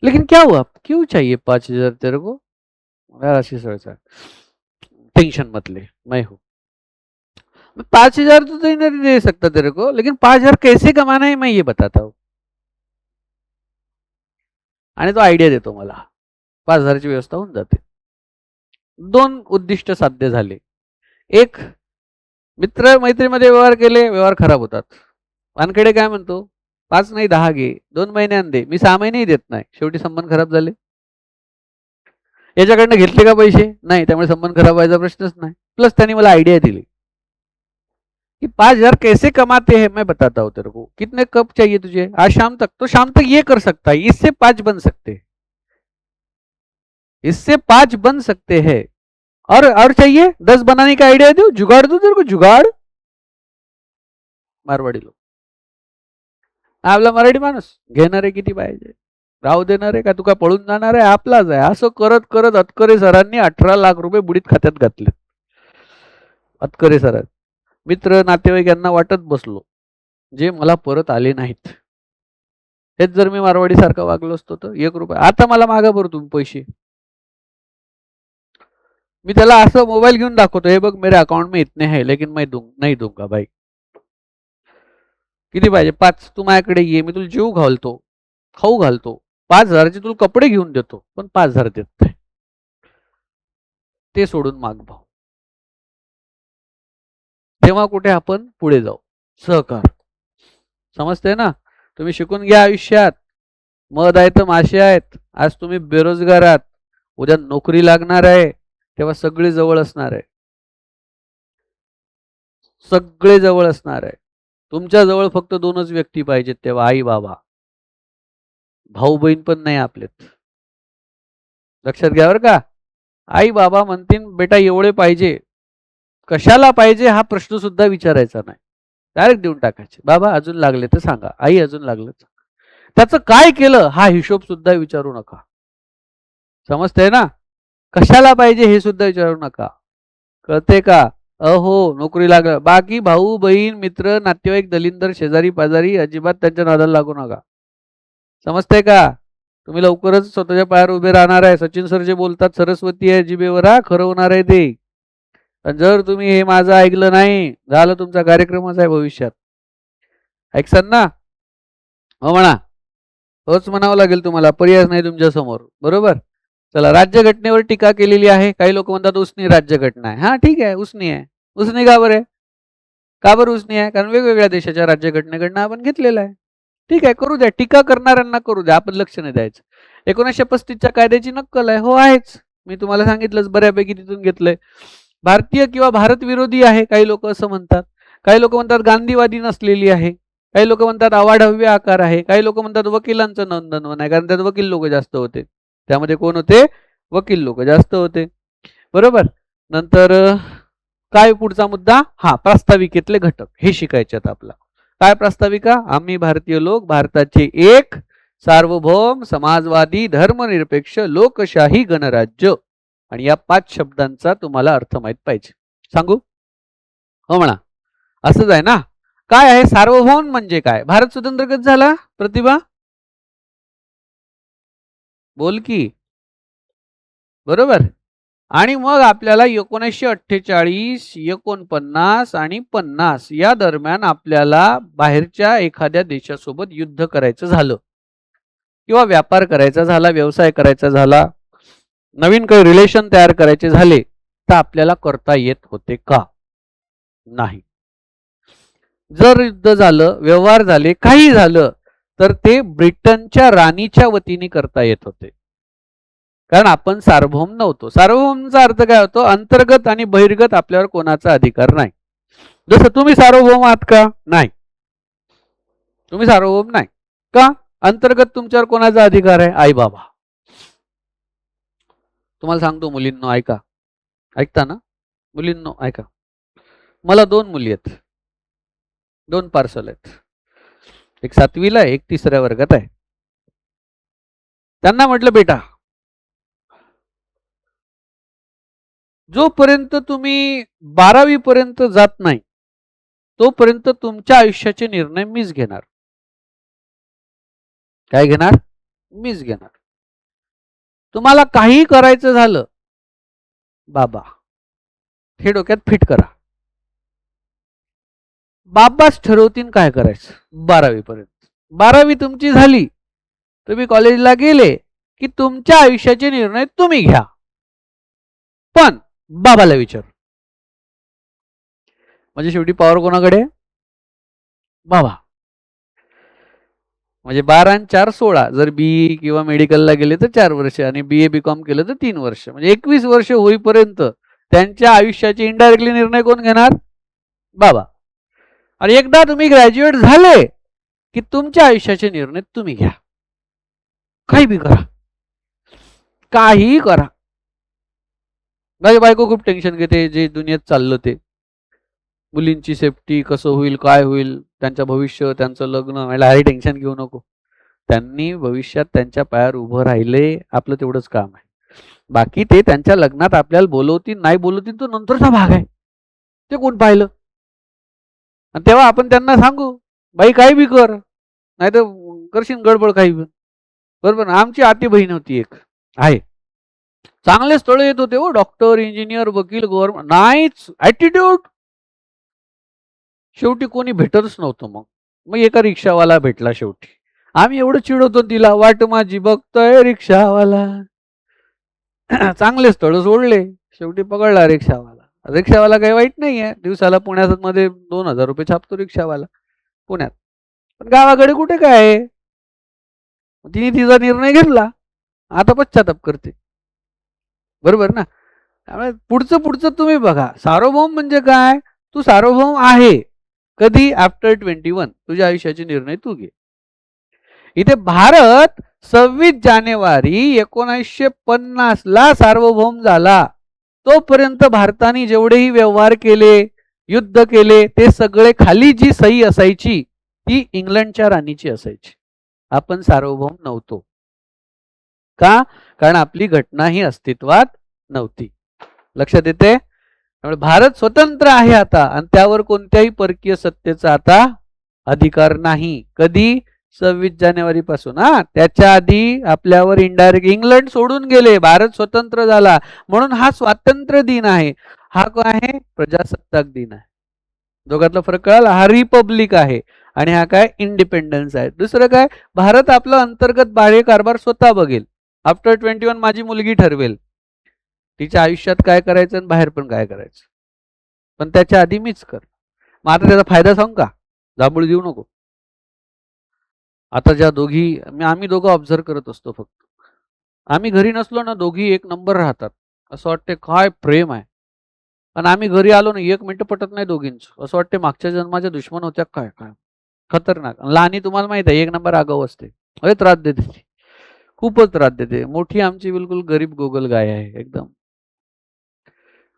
लेकिन क्या हुआ, क्यों चाहिए 5,000 तेरे को? आशीष टेंशन मत ले, मैं हूं. 5,000 तो नहीं दे सकता तेरे को, लेकिन 5,000 कैसे कमाना है मैं ये बताता हूं. आणि तो आयडिया देतो मला. 5,000ची व्यवस्था होऊन जाते. 2 उद्दिष्ट साध्य झाले. एक, मित्र मैत्रीमध्ये व्यवहार केले, व्यवहार खराब होतात. वानखेडे काय म्हणतो, 5 नाही 10 घे, 2 महिन्यान दे, मी 6 महिनेही देत नाही, शेवटी संबंध खराब झाले. याच्याकडनं घेतले का पैसे? नाही, त्यामुळे संबंध खराब व्हायचा प्रश्नच नाही. प्लस त्यांनी मला आयडिया दिली कि 5,000 कैसे कमाते हैं मैं बताता हूं तेरे को. कितने कप चाहिए तुझे आज शाम तक? तो शाम तक ये कर सकता है, इससे 5 बन सकते, इससे 5 बन सकते हैं. और चाहिए 10 बनाने का आइडिया दो, जुगाड़ दो तेरे को, जुगाड़. मारवाडी लोक. आपला मराठी माणूस घेणारे किती पाहिजे, राहू देणार आहे का, तू का पळून जाणार आहे, आपलाच आहे. असं करत करत अतकरे सरांनी 18 लाख रुपये बुडीत खात्यात घातले. अतकरे सरांनी. मित्र नातेवाईक यांना वाटत बसलो, जे मला परत आले नाहीत. हेच जर मी मारवाडी सारखा वागलो असतो तर 1 रुपया आता मला मागा बरं तुम्ही पैसे. मी त्याला असं मोबाईल घेऊन दाखवतो, हे बघ मेरे अकाउंट में इतने हैं, लेकिन मैं नहीं दूंगा भाई. किती पाहिजे? 5. तू माझ्याकडे ये, मी तुला जीव घालतो, खाऊ घालतो, 5,000चे तुला कपडे घेऊन देतो, पण 5,000 देत नाही. ते सोडून माग भाऊ. तेव्हा कुठे आपण पुढे जाऊ. सहकार. समजते ना. तुम्ही शिकून घ्या आयुष्यात. मध आहे तर मासे आहेत. आज तुम्ही बेरोजगार आहात, उद्या नोकरी लागणार आहे, तेव्हा सगळे जवळ असणार आहे. सगळे जवळ असणार आहे. तुमच्या जवळ फक्त 2च व्यक्ती पाहिजेत तेव्हा, आई बाबा. भाऊ बहीण पण नाही आपलेत. लक्षात घ्या बरं का. आई बाबा म्हणतील बेटा एवढे पाहिजे, कशाला पाहिजे हा प्रश्न सुद्धा विचारायचा नाही, डायरेक्ट देऊन टाकायचे. बाबा अजून लागले तर सांगा, आई अजून लागलं तर. त्याचं काय केलं हा हिशोब सुद्धा विचारू नका. समजतंय ना. कशाला पाहिजे हे सुद्धा विचारू नका. कळते का? अहो नोकरी लागलं, बाकी भाऊ बहीण मित्र नातेवाईक दलिंदर शेजारी पाजारी अजिबात त्यांच्या नादाला लागू नका. समजतंय का. तुम्ही लवकरच स्वतःच्या पायावर उभे राहणार आहे. सचिन सर जे बोलतात सरस्वती आहे जिभेवर, खरं होणार आहे ते. जर तुम्ही हे माझं ऐकलं नाही, झालं तुमचा कार्यक्रमच आहे भविष्यात. ऐकसान ना. हो म्हणा. होच म्हणावं लागेल तुम्हाला, पर्याय नाही तुमच्या समोर. बरोबर. चला, राज्यघटनेवर टीका केलेली आहे. काही लोक म्हणतात उसनी राज्यघटना आहे. हा ठीक आहे, उसनी आहे. उसनी का बरं आहे? का बरं उसनी आहे? कारण वेगवेगळ्या देशाच्या राज्यघटनेकडनं आपण घेतलेलं आहे. ठीक आहे, करू द्या. टीका करणाऱ्यांना करू द्या, आपण लक्ष नाही द्यायचं. 1935च्या कायद्याची नक्कल आहे. हो आहेच, मी तुम्हाला सांगितलंच, बऱ्यापैकी तिथून घेतलंय. भारतीय किंवा भारत विरोधी आहे, काही लोक असं म्हणतात. काही लोक म्हणतात गांधीवादी नसलेली आहे. काही लोक म्हणतात अवाढव्य आकार आहे. काही लोक म्हणतात वकिलांचं नोंदणवन आहे, कारण त्यात वकील लोक जास्त होते. त्यामध्ये कोण होते? वकील लोक जास्त होते. बरोबर. नंतर काय पुढचा मुद्दा? हा, प्रास्ताविकेतले घटक हे शिकायचे आहेत आपला. काय प्रास्ताविका? आम्ही भारतीय लोक भारताचे एक सार्वभौम समाजवादी धर्मनिरपेक्ष लोकशाही गणराज्य. आणि या 5 शब्दांचा तुम्हाला अर्थ माहित पाहिजे. सांगू? हो म्हणा. असंच आहे ना. काय आहे सार्वभौम म्हणजे काय? भारत स्वतंत्र कधी झाला प्रतिभा? बोल की. बरोबर. आणि मग आपल्याला 1948, 49 आणि 50 या दरम्यान आपल्याला बाहेरच्या एखाद्या देशासोबत युद्ध करायचं झालं किंवा व्यापार करायचा झाला, व्यवसाय करायचा झाला, नवीन काही रिलेशन तयार करायचे झाले, तर आपल्याला करता येत होते का? नाही. जर युद्ध झालं, व्यवहार झाले, काही झालं, तर ते ब्रिटनच्या राणीच्या वतीने करता येत होते. कारण आपण सार्वभौम नव्हतो. सार्वभौमचा अर्थ काय होतो? अंतर्गत आणि बहिर्गत आपल्यावर कोणाचा अधिकार नाही. जसं तुम्ही सार्वभौम आहात का? नाही. तुम्ही सार्वभौम नाही का? अंतर्गत तुमच्यावर कोणाचा अधिकार आहे? आई बाबा. तुम्हाला सांगतो मुलींनो, ऐका. ऐकता ना? मुलींनो ऐका. मला 2 मुली आहेत. 2 पार्सल आहेत. एक 7वीला आहे, एक 3ऱ्या वर्गात आहे. त्यांना म्हटलं, बेटा, जोपर्यंत तुम्ही 12वी पर्यंत जात नाही, तोपर्यंत तुमच्या आयुष्याचे निर्णय मीच घेणार. काय घेणार? मीच घेणार. तुम्हाला काही करायचं झालं, बाबा, हे डोक्यात फिट करा. बाबाच ठरवतील काय करायचं 12वी पर्यंत. 12वी तुमची झाली, तुम्ही कॉलेजला गेले की तुमच्या आयुष्याचे निर्णय तुम्ही घ्या, पण बाबाला विचार. म्हणजे शेवटी पॉवर कोणाकडे? बाबा. म्हणजे 12 आणि 4 16. जर बी किंवा मेडिकलला गेले तर 4 वर्ष आणि BA BCom केलं तर 3 वर्ष. म्हणजे 21 वर्ष होईपर्यंत त्यांच्या आयुष्याचे इनडायरेक्टली निर्णय कोण घेणार? बाबा. आणि एकदा तुम्ही ग्रॅज्युएट झाले की तुमच्या आयुष्याचे निर्णय तुम्ही घ्या. काही बी करा, काही करा. माझी बायको खूप टेन्शन घेते जे दुनियेत चाललं ते. मुलींची सेफ्टी कसं होईल, काय होईल, त्यांचं भविष्य, त्यांचं लग्न. मला काही टेन्शन घेऊ नको. त्यांनी भविष्यात त्यांच्या पायावर उभं राहिले, आपलं तेवढंच काम आहे. बाकी ते त्यांच्या लग्नात आपल्याला बोलवतील नाही बोलवतील तो नंतरचा भाग आहे. ते कोण पाहिलं? आणि तेव्हा आपण त्यांना सांगू, बाई काही बी कर, नाही तर करशील गडबड काही बी. बरोबर ना? आमची आती बहीण होती एक आहे, चांगले स्थळ येत होते हो, डॉक्टर, इंजिनियर, वकील, गव्हर्नमेंट. नाहीच, ॲटिट्यूड. शेवटी कोणी भेटतच नव्हतं. मग एका रिक्षावाला भेटला शेवटी. आम्ही एवढं चिडवतो तिला, वाट माझी बघतोय रिक्षावाला. चांगले स्थळ सोडले, शेवटी पकडला रिक्षावाला. रिक्षावाला काही वाईट नाही आहे, दिवसाला पुण्यात मध्ये 2000 रुपये छापतो रिक्षावाला पुण्यात. पण गावाकडे कुठे काय आहे? तिने तिचा निर्णय घेतला, आता पश्चाताप करते. बरोबर ना? त्यामुळे पुढचं पुढचं तुम्ही बघा. सार्वभौम म्हणजे काय? तू सार्वभौम आहे कधी? आफ्टर 21. तुझ्या आयुष्याचे निर्णय तू घे. इथे भारत 26 जानेवारी 1950 ला सार्वभौम झाला. तोपर्यंत भारताने जेवढेही व्यवहार केले, युद्ध केले, ते सगळे खाली जी सही असायची ती इंग्लंडच्या राणीची असायची. आपण सार्वभौम नव्हतो का? कारण आपली घटना ही अस्तित्वात नव्हती. लक्षात येते? त्यामुळे भारत स्वतंत्र आहे आता आणि त्यावर कोणत्याही परकीय सत्तेचा आता अधिकार नाही. कधी? 26 जानेवारी पासून. त्याच्या आधी आपल्यावर इनडायरेक्ट इंग्लंड सोडून गेले, भारत स्वतंत्र झाला. म्हणून हा स्वातंत्र्य दिन आहे. हा काय आहे? प्रजासत्ताक दिन आहे. दोघातला फरक कळाला? हा रिपब्लिक आहे आणि हा काय? इंडिपेंडन्स आहे. दुसरं काय? भारत आपलं अंतर्गत बाह्य कारभार स्वतः बघेल. आफ्टर 21 माझी मुलगी ठरवेल तिच्या आयुष्यात काय करायचं आणि बाहेर पण काय करायचं, पण त्याच्या आधी मीच कर. मग आता त्याचा फायदा सांगू का? जांभूळ देऊ नको. आता ज्या दोघी, आम्ही दोघं ऑब्झर्व करत असतो फक्त. आम्ही घरी नसलो ना, दोघी एक नंबर राहतात. असं वाटते काय प्रेम आहे. आणि आम्ही घरी आलो ना, 1 मिनिट पटत नाही दोघींचं. असं वाटते मागच्या जन्माच्या दुश्मन होत्या काय. काय खतरनाक. लहानी तुम्हाला माहित आहे 1 नंबर आगाऊ असते. अरे त्रास देते, खूपच त्रास देते. मोठी आमची बिलकुल गरीब गोगल गाय आहे एकदम.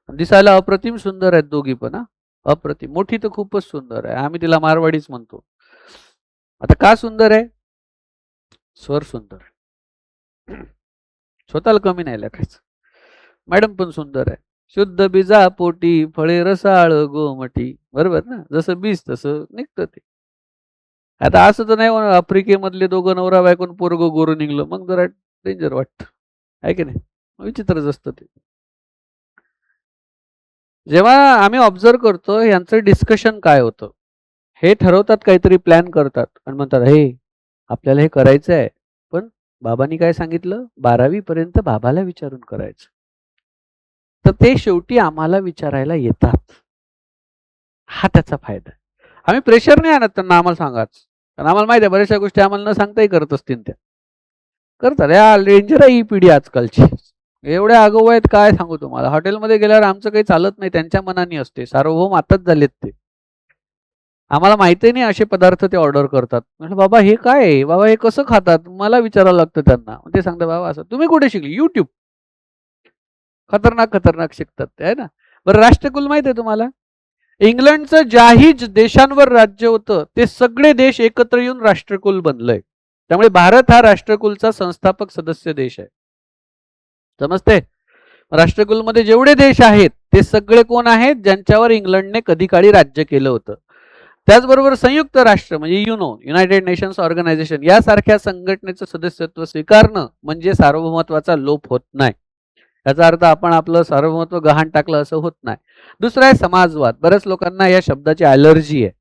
दिसायला अप्रतिम सुंदर आहेत दोघी पण. अप्रतिम. मोठी तर खूपच सुंदर आहे, आम्ही तिला मारवाडीच म्हणतो. आता का सुंदर आहे? स्वर सुंदर आहे. स्वतःला कमी नाही लेखायचं. मॅडम पण सुंदर आहे. शुद्ध बीजा पोटी फळे रसाळ गोमटी. बरोबर ना? जसं बीज तसं निघतं ते. आता असं तर नाही म्हणा आफ्रिकेमधले दोघं नवरा बायकोन पोरगं गोरं निघलं, मग जरा डेंजर वाटतं. आहे की नाही? विचित्रच असतं ते. जेव्हा आम्ही ऑब्झर्व्ह करतो यांचं डिस्कशन काय होतं, हे ठरवतात काहीतरी प्लॅन करतात आणि म्हणतात हे आपल्याला हे करायचं आहे, पण बाबांनी काय सांगितलं 12वी पर्यंत बाबाला विचारून करायचं. तर ते शेवटी आम्हाला विचारायला येतात. हा त्याचा फायदा आहे. आम्ही प्रेशर नाही आणत त्यांना आम्हाला सांगाच. कारण आम्हाला माहिती आहे बऱ्याचशा गोष्टी आम्हाला न सांगताही करत असतील त्या. करतात. या डेंजर आहे ही पिढी आजकालची. एवढ्या आगाऊ आहेत काय सांगू तुम्हाला. हॉटेलमध्ये गेल्यावर आमचं काही चालत नाही, त्यांच्या मनाने असते. सार्वभौम आताच झालेत ते. आम्हाला माहिती नाही असे पदार्थ ते ऑर्डर करतात. म्हटलं बाबा हे काय आहे? बाबा हे कसं खातात? मला विचारावं लागतं त्यांना. ते सांगतात बाबा असं. तुम्ही कुठे शिकली? YouTube. खतरनाक, खतरनाक शिकतात ते आहे ना. बरं राष्ट्रकुल माहिती आहे तुम्हाला? इंग्लंडचं ज्याही देशांवर राज्य होतं ते सगळे देश एकत्र येऊन राष्ट्रकुल बनलंय. त्यामुळे भारत हा राष्ट्रकुलचा संस्थापक सदस्य देश आहे. समजते? राष्ट्रकुलमध्ये जेवढे देश आहेत ते सगळे कोण आहेत? ज्यांच्यावर इंग्लंडने कधी काळी राज्य केलं होतं. त्याचबरोबर संयुक्त राष्ट्र म्हणजे युनायटेड नेशन्स ऑर्गनायझेशन यासारख्या संघटनेचं सदस्यत्व स्वीकारणं म्हणजे सार्वभौमत्वाचा लोप होत नाही. याचा अर्थ आपण आपलं सार्वभौमत्व गहाण टाकलं असं होत नाही. दुसरा आहे समाजवाद. बऱ्याच लोकांना या शब्दाची ॲलर्जी आहे.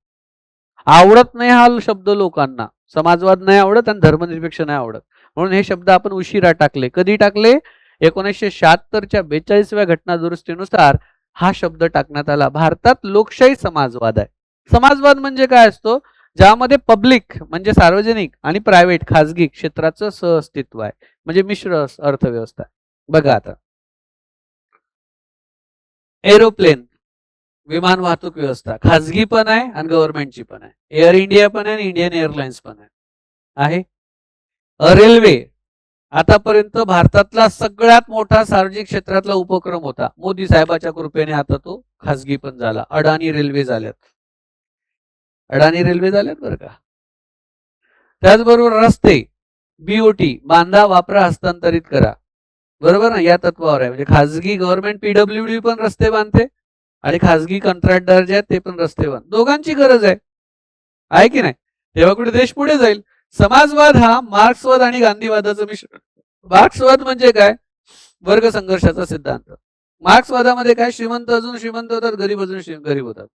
आवडत नाही हा शब्द लोकांना. समाजवाद नाही आवडत आणि धर्मनिरपेक्ष नाही आवडत. म्हणून हे शब्द आपण उशिरा टाकले. कधी टाकले? 1976च्या 42व्या घटना दुरुस्तीनुसार हा शब्द टाकण्यात आला. भारतात लोकशाही समाजवाद आहे. समाजवाद म्हणजे काय असतो? ज्यामध्ये पब्लिक म्हणजे सार्वजनिक आणि प्रायव्हेट खाजगी क्षेत्राचं सहअस्तित्व आहे. म्हणजे मिश्र अर्थव्यवस्था. बघा आता एरोप्लेन विमान वाहतूक व्यवस्था खाजगी पण आहे आणि गव्हर्नमेंटची पण आहे. एअर इंडिया पण आहे आणि इंडियन एअरलाइन्स पण आहे. रेल्वे आतापर्यंत भारतातला सगळ्यात मोठा सार्वजनिक क्षेत्रातला उपक्रम होता. मोदी साहेबाच्या कृपेने आता तो खाजगी पण झाला. अडाणी रेल्वे झाल्यात. अडाणी रेल्वे झाल्यात बरं का. त्याचबरोबर रस्ते बीओटी बांधा वापरा हस्तांतरित करा. बरोबर ना? या तत्वावर आहे. म्हणजे खाजगी गव्हर्नमेंट पीडब्ल्यूडी पण रस्ते बांधते आणि खाजगी कंत्राटदार जे आहेत ते पण रस्ते बांध. दोघांची गरज आहे की नाही? तेव्हा कुठे देश पुढे जाईल. समाजवाद हा मार्क्सवाद आणि गांधीवादाचं मिश्रण. मार्क्सवाद म्हणजे काय? वर्ग संघर्षाचा सिद्धांत. मार्क्सवादामध्ये काय? श्रीमंत अजून श्रीमंत होतात, गरीब अजून गरीब होतात.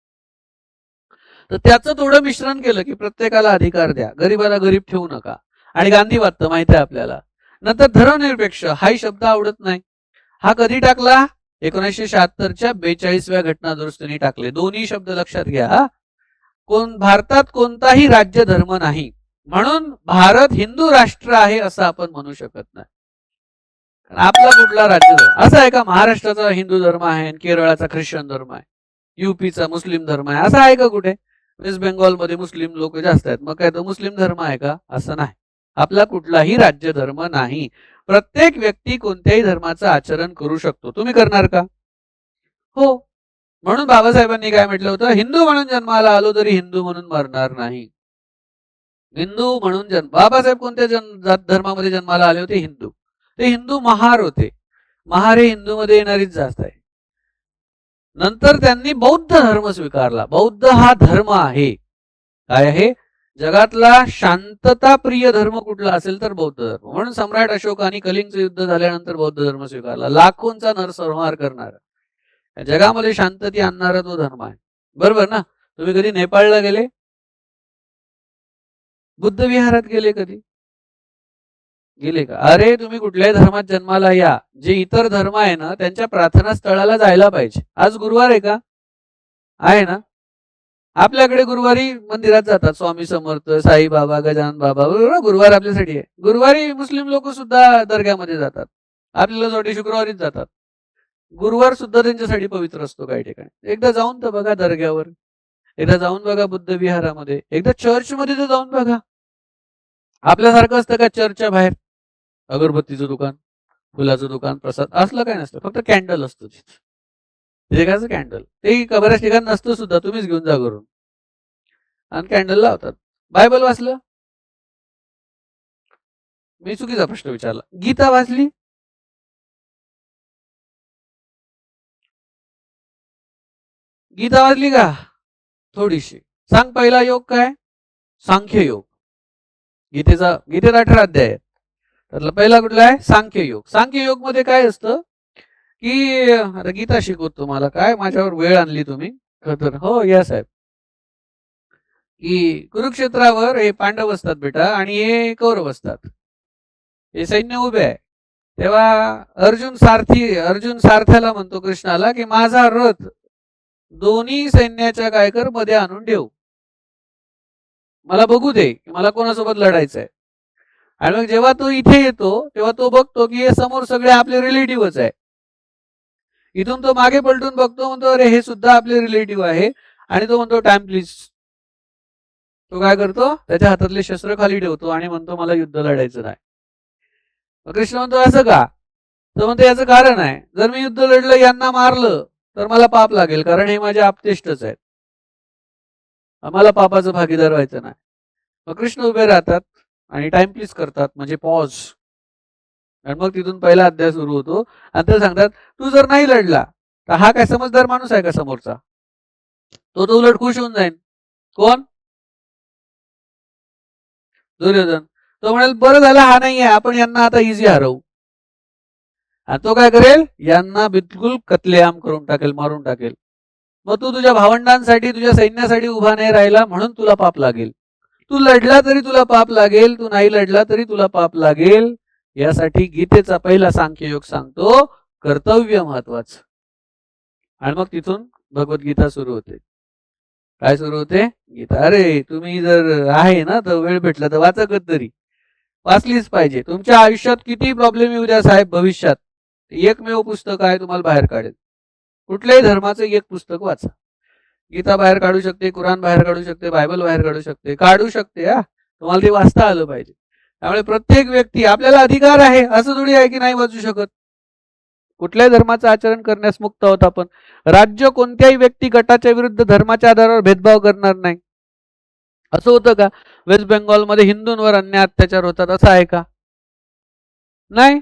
तर त्याचं थोडं मिश्रण केलं की प्रत्येकाला अधिकार द्या, गरीबाला गरीब ठेवू नका. आणि गांधीवाद तर माहिती आहे आपल्याला. नंतर धर्मनिरपेक्ष हाही शब्द आवडत नाही. हा कधी टाकला? 1976च्या 42व्या घटना दुरुस्तीने टाकले. दोन्ही शब्द लक्षात घ्या. भारतात कोणताही राज्य धर्म नाही, म्हणून भारत हिंदू राष्ट्र आहे असं आपण म्हणू शकत नाही. आपला कुठला राज्य असं आहे का? महाराष्ट्राचा हिंदू धर्म आहे आणि केरळाचा ख्रिश्चन धर्म आहे, युपीचा मुस्लिम धर्म आहे, असं आहे का कुठे? वेस्ट बेंगॉलमध्ये मुस्लिम लोक जास्त आहेत, मग काय तो मुस्लिम धर्म आहे का? असं नाही. आपला कुठलाही राज्य धर्म नाही. प्रत्येक व्यक्ती कोणत्याही धर्माचं आचरण करू शकतो. तुम्ही करणार का? हो. म्हणून बाबासाहेबांनी काय म्हटलं होतं? हिंदू म्हणून जन्माला आलो तरी हिंदू म्हणून मरणार नाही. हिंदू म्हणून बाबासाहेब कोणत्या धर्मामध्ये जन्माला आले होते? हिंदू. ते हिंदू महार होते. महार हे हिंदूमध्ये येणारीच जास्त आहे. नंतर त्यांनी बौद्ध धर्म स्वीकारला. बौद्ध हा धर्म आहे. काय आहे? जगातला शांतता प्रिय धर्म कुठला असेल तर बौद्ध धर्म. म्हणून सम्राट अशोकाने कलिंगचं युद्ध झाल्यानंतर बौद्ध धर्म स्वीकारला. लाखोंचा नरसंहार करणारा, जगामध्ये शांतता आणणारा तो धर्म आहे. बरोबर ना? तुम्ही कधी नेपाळला गेले? बुद्ध विहारात गेले कधी? गेले का? अरे तुम्ही कुठल्याही धर्मात जन्माला या, जे इतर धर्म आहे ना त्यांच्या प्रार्थना स्थळाला जायला पाहिजे. आज गुरुवार आहे का? आहे ना? आपल्याकडे गुरुवारी मंदिरात जातात. स्वामी समर्थ, साईबाबा, गजानन बाबा, बरोबर. गुरुवार आपल्यासाठी आहे. गुरुवारी मुस्लिम लोक सुद्धा दर्ग्यामध्ये जातात. आपल्याला शेवटी शुक्रवारीच जातात. गुरुवार सुद्धा त्यांच्यासाठी पवित्र असतो काही ठिकाणी. एकदा जाऊन तर बघा दर्ग्यावर, एकदा जाऊन बघा बुद्ध विहारामध्ये, एकदा चर्चमध्ये तर जाऊन बघा. आपल्यासारखं असतं का चर्चच्या बाहेर अगरबत्तीचं दुकान, फुलाचं दुकान, प्रसाद असलं काय नसतं. फक्त कॅन्डल असतं तिथे. कसं कॅन्डल ते बऱ्याच ठिकाणी नसतं सुद्धा. तुम्हीच घेऊन जा घरून आणि कॅन्डल लावतात. बायबल वाचलं? मी चुकीचा प्रश्न विचारला. गीता वाचली? गीता वाचली का? थोडीशी. सांग पहिला योग काय? सांख्य योग. गीतेत 18 अध्याय आहेत. त्यातला पहिला कुठला आहे? सांख्य योग. सांख्य योग मध्ये काय असतं की आता गीता शिकवतो तुम्हाला. काय माझ्यावर वेळ आणली तुम्ही? तर हो या साहेब. की कुरुक्षेत्रावर हे पांडव असतात बेटा आणि हे कौरव असतात. हे सैन्य उभे आहे. तेव्हा अर्जुन सारथ्याला म्हणतो कृष्णाला की माझा रथ दोन्ही सैन्याच्या काय कर मध्ये आणून ठेव, मला बघू दे की मला कोणासोबत लढायचंय. आणि मग जेव्हा तो इथे येतो तेव्हा तो बघतो की हे समोर सगळे आपले रिलेटिव्हच आहे. इथून तो मागे पलटून बघतो, म्हणतो अरे हे सुद्धा आपले रिलेटिव्ह आहे. आणि तो म्हणतो टाइम प्लीज. तो काय करतो? त्याच्या हातातले शस्त्र खाली ठेवतो आणि म्हणतो मला युद्ध लढायचं नाही. कृष्ण म्हणतो असं का? तर म्हणतो याचं कारण आहे, जर मी युद्ध लढलं यांना मारलं तर मला पाप लागेल, कारण हे माझे आपतेष्टच आहेत, आम्हाला पापाचं भागीदार व्हायचं नाही. मग कृष्ण उभे राहतात आणि टाइम प्लीज करतात, म्हणजे पॉज. आणि मग तिथून पहिला अध्याय सुरू होतो. आणि ते सांगतात तू जर नाही लढला तर हा काय समजदार माणूस आहे का समोरचा? तो उलट खुश होऊन जाईल. कोण? दुर्योधन. तो म्हणेल बरं झालं हा नाही आहे, आपण यांना आता इझी हरवू. आणि तो काय करेल? यांना बिलकुल कत्लेआम करून टाकेल, मारून टाकेल. मग तू तुझ्या भावंडांसाठी तुझ्या सैन्यासाठी उभा नाही राहिला म्हणून तुला पाप लागेल. तू लढला तरी तुला पाप लागेल, तू नाही लढला तरी तुला पाप लागेल. यासाठी गीतेचा पहिला सांख्ययोग सांगतो कर्तव्य महत्वाचं. आणि मग तिथून भगवद्गीता सुरू होते. काय सुरू होते? गीता. अरे तुम्ही जर आहे ना तर वेळ भेटला तर वाचा तरी, वाचलीच पाहिजे. तुमच्या आयुष्यात किती प्रॉब्लेम येऊ द्या साहेब, भविष्यात एकमेव पुस्तक आहे तुम्हाला बाहेर काढेल. कुठल्याही धर्माचं एक पुस्तक वाचा. गीता बाहेर काढू शकते, कुराण बाहेर काढू शकते, बायबल बाहेर काढू शकते. तुम्हाला ते वाचता आलं पाहिजे. त्यामुळे प्रत्येक व्यक्ती, आपल्याला अधिकार आहे असं थोडी आहे की नाही वाचू शकत. कुठल्याही धर्माचं आचरण करण्यास मुक्त आहोत आपण. राज्य कोणत्याही व्यक्ती गटाच्या विरुद्ध धर्माच्या आधारावर भेदभाव करणार नाही. असं होतं का? वेस्ट बेंगॉलमध्ये हिंदूंवर अन्याय अत्याचार होतात असं आहे का? नाही.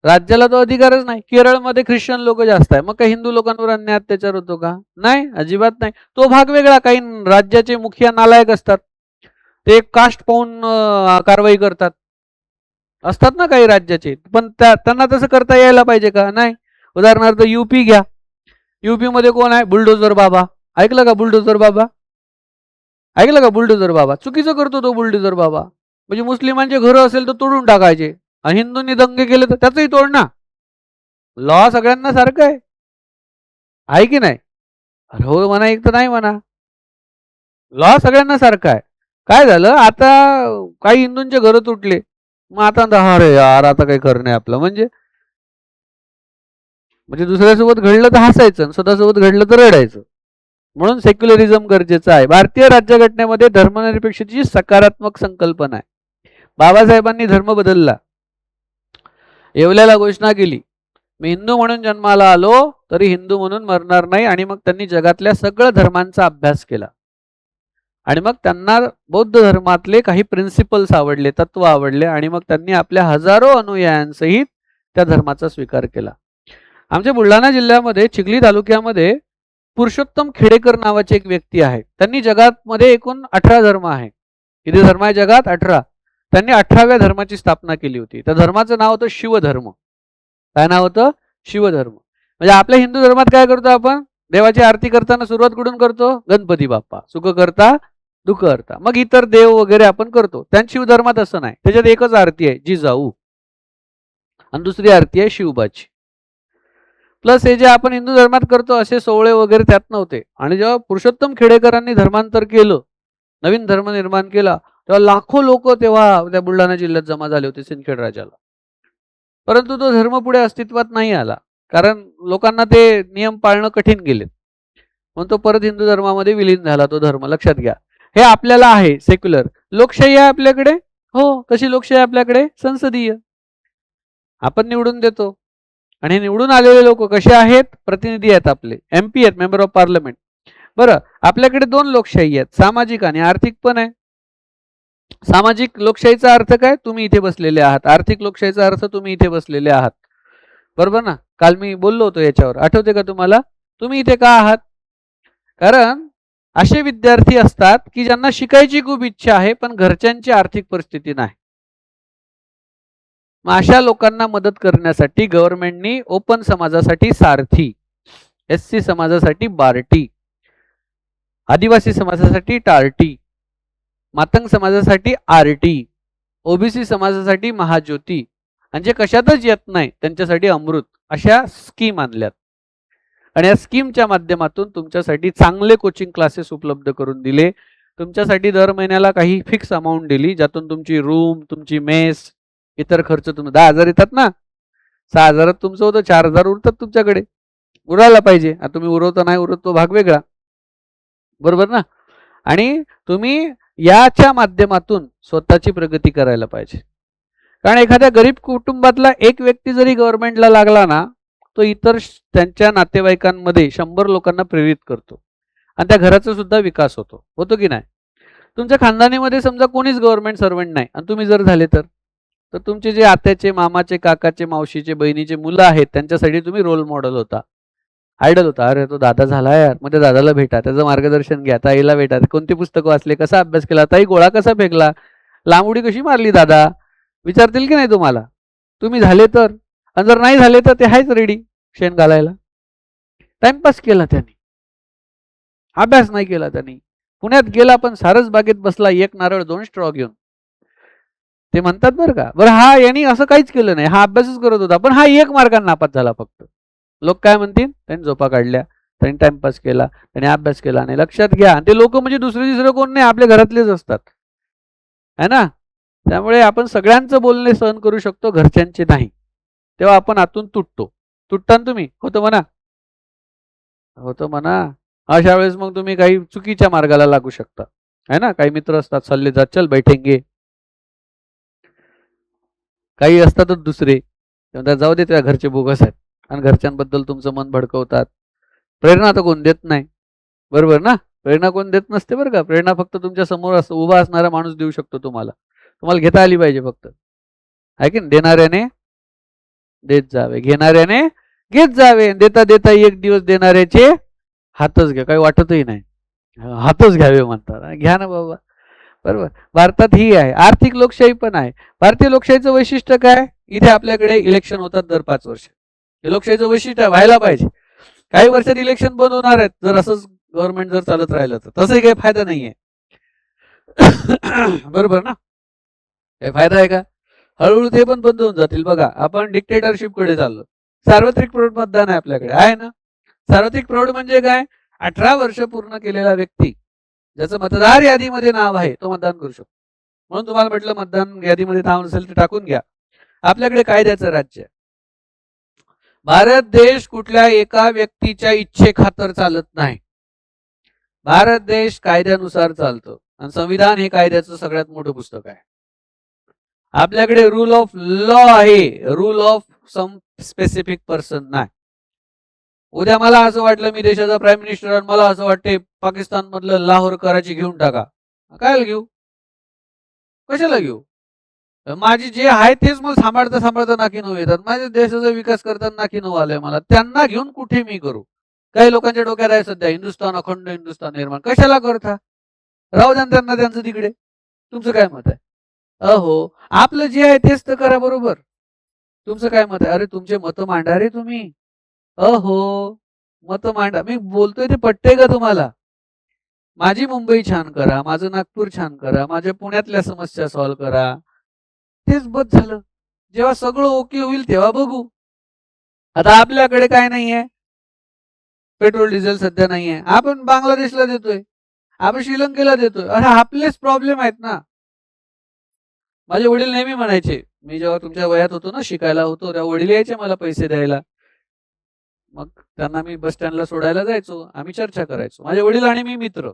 राज्याला तो अधिकारच नाही. केरळमध्ये ख्रिश्चन लोक जास्त आहे, मग काही हिंदू लोकांवर अन्याय अत्याचार होतो का? नाही, अजिबात नाही. तो भाग वेगळा. काही राज्याचे मुखिया नालायक असतात, ते कास्ट पाहून कारवाई करतात. असतात ना काही राज्याचे, पण त्यांना तसं करता यायला पाहिजे का? नाही. उदाहरणार्थ यूपी घ्या. यूपी मध्ये कोण आहे? बुलडोजर बाबा. ऐकलं का बुलडोजर बाबा? ऐकलं का बुलडोजर बाबा? चुकीचं करतो तो बुलडोजर बाबा. म्हणजे मुस्लिमांचे घर असेल तर तोडून टाकायचे, आणि हिंदूंनी दंगे केले तर त्याचंही तोड ना. लॉ सगळ्यांना सारखं आहे की नाही? अरे हो म्हणा, एक तर नाही म्हणा. लॉ सगळ्यांना सारखा आहे. काय झालं आता? काही हिंदूंचे घर तुटले, मग आता अरे यार आता काही खरं नाही आपलं. म्हणजे दुसऱ्यासोबत घडलं तर हसायचं, स्वतःसोबत घडलं तर रडायचं. म्हणून सेक्युलरिझम गरजेचं आहे. भारतीय राज्यघटनेमध्ये धर्मनिरपेक्षतेची सकारात्मक संकल्पना आहे. बाबासाहेबांनी धर्म बदलला. येवल्याला घोषणा केली, मी हिंदू म्हणून जन्माला आलो तरी हिंदू म्हणून मरणार नाही. आणि मग त्यांनी जगातल्या सगळ्या धर्मांचा अभ्यास केला. आणि मग त्यांना बौद्ध धर्मातले काही प्रिन्सिपल्स आवडले, तत्व आवडले, आणि मग त्यांनी आपल्या हजारो अनुयायांसहित त्या धर्माचा स्वीकार केला. आमच्या बुलढाणा जिल्ह्यामध्ये चिखली तालुक्यामध्ये पुरुषोत्तम खेडेकर नावाचे एक व्यक्ती आहे. त्यांनी जगामध्ये एकूण 18 धर्म आहे. किती धर्म आहे जगात? 18. त्यांनी 18व्या धर्माची स्थापना केली होती. त्या धर्माचं नाव होतं शिवधर्म. काय नाव होतं? शिवधर्म. म्हणजे आपल्या हिंदू धर्मात काय करतो आपण? देवाची आरती करताना सुरुवात कुठून करतो? गणपती बाप्पा, सुख करता दुःख करता. मग इतर देव वगैरे आपण करतो. त्यांच्या शिव धर्मात असं नाही. त्याच्यात एकच आरती आहे, जिजाऊ, आणि दुसरी आरती आहे शिवबाची. प्लस हे जे आपण हिंदू धर्मात करतो असे सोहळे वगैरे त्यात नव्हते. आणि जेव्हा पुरुषोत्तम खेडेकरांनी धर्मांतर केलं, नवीन धर्म निर्माण केला, तेव्हा लाखो लोक तेव्हा त्या बुलढाणा जिल्ह्यात जमा झाले होते सिंदखेड राजाला. परंतु तो धर्म पुढे अस्तित्वात नाही आला, कारण लोकांना ते नियम पाळणं कठीण गेले. म्हणून तो परत हिंदू धर्मामध्ये विलीन झाला तो धर्म. लक्षात घ्या, हे आपल्याला आहे सेक्युलर. लोकशाही आहे आपल्याकडे. हो, कशी लोकशाही आपल्याकडे? संसदीय. आपण निवडून देतो, आणि निवडून आलेले लोक कसे आहेत? प्रतिनिधी आहेत आपले, MP आहेत, मेंबर ऑफ पार्लमेंट. बरं, आपल्याकडे 2 लोकशाही आहेत, सामाजिक आणि आर्थिक पण आहे. सामाजिक लोकशाहीचा अर्थ काय? तुम्ही इथे बसलेले आहात. आर्थिक लोकशाहीचा अर्थ तुम्ही इथे बसलेले आहात. बरोबर ना? काल मी बोललो होतो याच्यावर, आठवते का तुम्हाला? तुम्ही इथे का आहात? कारण असे विद्यार्थी असतात की ज्यांना शिकायची खूप इच्छा आहे पण घरच्यांची आर्थिक परिस्थिती नाही. मग अशा लोकांना मदत करण्यासाठी गव्हर्नमेंटनी ओपन समाजासाठी सारथी, एससी समाजासाठी बार्टी, आदिवासी समाजासाठी टार्टी, मातंग समाजासाठी आरटी, ओबीसी समाजासाठी महाज्योती, आणि जे कशातच येत नाही त्यांच्यासाठी अमृत, अशा स्कीम आणल्यात. आणि या स्कीमच्या माध्यमातून तुमच्यासाठी चांगले कोचिंग क्लासेस उपलब्ध करून दिले. तुमच्यासाठी दर महिन्याला काही फिक्स अमाऊंट दिली, ज्यातून तुमची रूम, तुमची मेस, इतर खर्च, तुम्ही 10,000 येतात ना, 6,000 तुमचं होतं, 4,000 उरतात तुमच्याकडे. उरायला पाहिजे. आता तुम्ही उरवता नाही उरत तो भाग वेगळा, बरोबर ना. आणि तुम्ही याच्या माध्यमातून स्वतःची प्रगती करायला पाहिजे. कारण एखाद्या गरीब कुटुंबातला एक व्यक्ती जरी गव्हर्नमेंटला लागला ना, तो इतर त्यांच्या नातेवाईकांमध्ये 100 लोकांना प्रेरित करतो आणि त्या घराचा सुद्धा विकास होतो. होतो की नाही? तुमच्या खानदानीमध्ये समजा कोणीच गव्हर्नमेंट सर्वंट नाही आणि तुम्ही जर झाले तर तुमचे जे आत्याचे, मामाचे, काकाचे, मावशीचे, बहिणीचे मुलं आहेत त्यांच्यासाठी तुम्ही रोल मॉडेल होता, आयडल होता. अरे तो दादा झाला यार, मग त्या दादाला भेटा, त्याचं मार्गदर्शन घ्या, ताईला भेटा, कोणती पुस्तकं वाचले, कसा अभ्यास केला, ताई गोळा कसा फेकला, लांब उडी कशी मारली दादा, विचारतील की नाही तुम्हाला? तुम्ही झाले तर. आणि जर नाही झाले तर ते आहेच रेडी शेण घालायला. टाइमपास केला त्यांनी, अभ्यास नाही केला त्यांनी. पुण्यात गेला पण सारस बागेत बसला, 1 नारळ 2 स्ट्रॉ घेऊन. ते म्हणतात बरं का, बरं हा यांनी असं काहीच केलं नाही, हा अभ्यासच करत होता, पण हा 1 मार्काने नापास झाला फक्त. लोक काय म्हणतील? त्यांनी झोपा काढल्या, त्यांनी टाइमपास केला, त्यांनी अभ्यास केला नाही. लक्षात घ्या, ते लोक म्हणजे दुसरे तिसरं कोण नाही, आपल्या घरातलेच असतात, है ना. त्यामुळे आपण सगळ्यांचं बोलणे सहन करू शकतो, घरच्यांचे नाही. तेव्हा आपण आतून तुटतो. तुटता ना तुम्ही? होतं म्हणा, होतं म्हणा. अशा वेळेस मग तुम्ही काही चुकीच्या मार्गाला लागू शकता, है ना. काही मित्र असतात, सल्ले जात, चल बैठेंगे. काही असतातच दुसरे, जाऊ दे, त्या घरचे बोगस आहेत, आणि घरच्यांबद्दल तुमचं मन भडकवतात. प्रेरणा तर कोण देत नाही, बरोबर ना. प्रेरणा कोण देत नसते बरं का. प्रेरणा फक्त तुमच्या समोर उभा असणारा माणूस देऊ शकतो तुम्हाला. तुम्हाला घेता आली पाहिजे फक्त, आहे की नाही. देणाऱ्याने देत जावे, घेणाऱ्याने घेत जावे. देता देता एक दिवस देणाऱ्याचे हातच घ्या. काही वाटतही नाही, हातच घ्यावे म्हणतात. घ्या ना बाबा, बरोबर. भारतात ही आहे, आर्थिक लोकशाही पण आहे. भारतीय लोकशाहीचं वैशिष्ट्य काय? इथे आपल्याकडे इलेक्शन होतात दर 5 वर्ष. हे लोकशाहीचं वैशिष्ट्य व्हायला पाहिजे. काही वर्षात इलेक्शन बंद होणार आहेत जर असंच गव्हर्नमेंट जर चालत राहिलं तर. तसंही काही फायदा नाहीये. बरोबर ना. काही फायदा आहे का? हळूहळू ते पण बंद होऊन जातील. बघा, आपण डिक्टेटरशिप कडे चाललो. सार्वत्रिक प्रौढ मतदान आहे आपल्याकडे, आहे ना. सार्वत्रिक प्रौढ म्हणजे काय? 18 वर्ष पूर्ण केलेला व्यक्ती ज्याचं मतदार यादीमध्ये नाव आहे तो मतदान करू शकतो. म्हणून तुम्हाला म्हटलं मतदान यादीमध्ये नाव नसेल तर टाकून घ्या. आपल्याकडे कायद्याचं राज्य आहे. भारत देश कुठल्या एका व्यक्तीच्या इच्छेखातर चालत नाही. भारत देश कायद्यानुसार चालतो आणि संविधान हे कायद्याचं सगळ्यात मोठं पुस्तक आहे. आपल्याकडे रूल ऑफ लॉ आहे, rule of some specific person नाही. उद्या मला असं वाटलं मी देशाचा प्राईम मिनिस्टर आणि मला असं वाटते पाकिस्तान मधलं लाहोर कराची घेऊन टाका, काय घेऊ? कशाला घेऊ? माझी जे आहे तेच मला सांभाळता सांभाळता नाकी नऊ येतात. माझ्या देशाचा विकास करताना नाकी नऊ आलंय मला, त्यांना घेऊन कुठे मी करू? काही लोकांच्या डोक्यात आहे सध्या हिंदुस्थान, अखंड हिंदुस्थान निर्माण. कशाला करता? राहू द्या त्यांना त्यांचं तिकडे. तुमचं काय मत आहे? अहो, आपलं जे आहे तेच तर करा, बरोबर. तुमचं काय मत आहे? अरे तुमचे मत मांडा रे तुम्ही. अहो, मत मांडा. मी बोलतोय ते पटतंय का तुम्हाला? माझी मुंबई छान करा, माझं नागपूर छान करा, माझ्या पुण्यातल्या समस्या सॉल्व्ह करा. तेच बस झालं. जेव्हा सगळं ओके होईल तेव्हा बघू. आता आपल्याकडे काय नाहीये, पेट्रोल डिझेल सध्या नाहीये. आपण बांगलादेशला देतोय, आपण श्रीलंकेला देतोय. अरे आपलेच प्रॉब्लेम आहेत ना. माझे वडील नेहमी म्हणायचे, मी जेव्हा तुमच्या वयात होतो ना, शिकायला होतो, तेव्हा वडील यायचे मला पैसे द्यायला. मग त्यांना मी बस स्टँडला सोडायला जायचो, आम्ही चर्चा करायचो. माझे वडील आणि मी मित्र,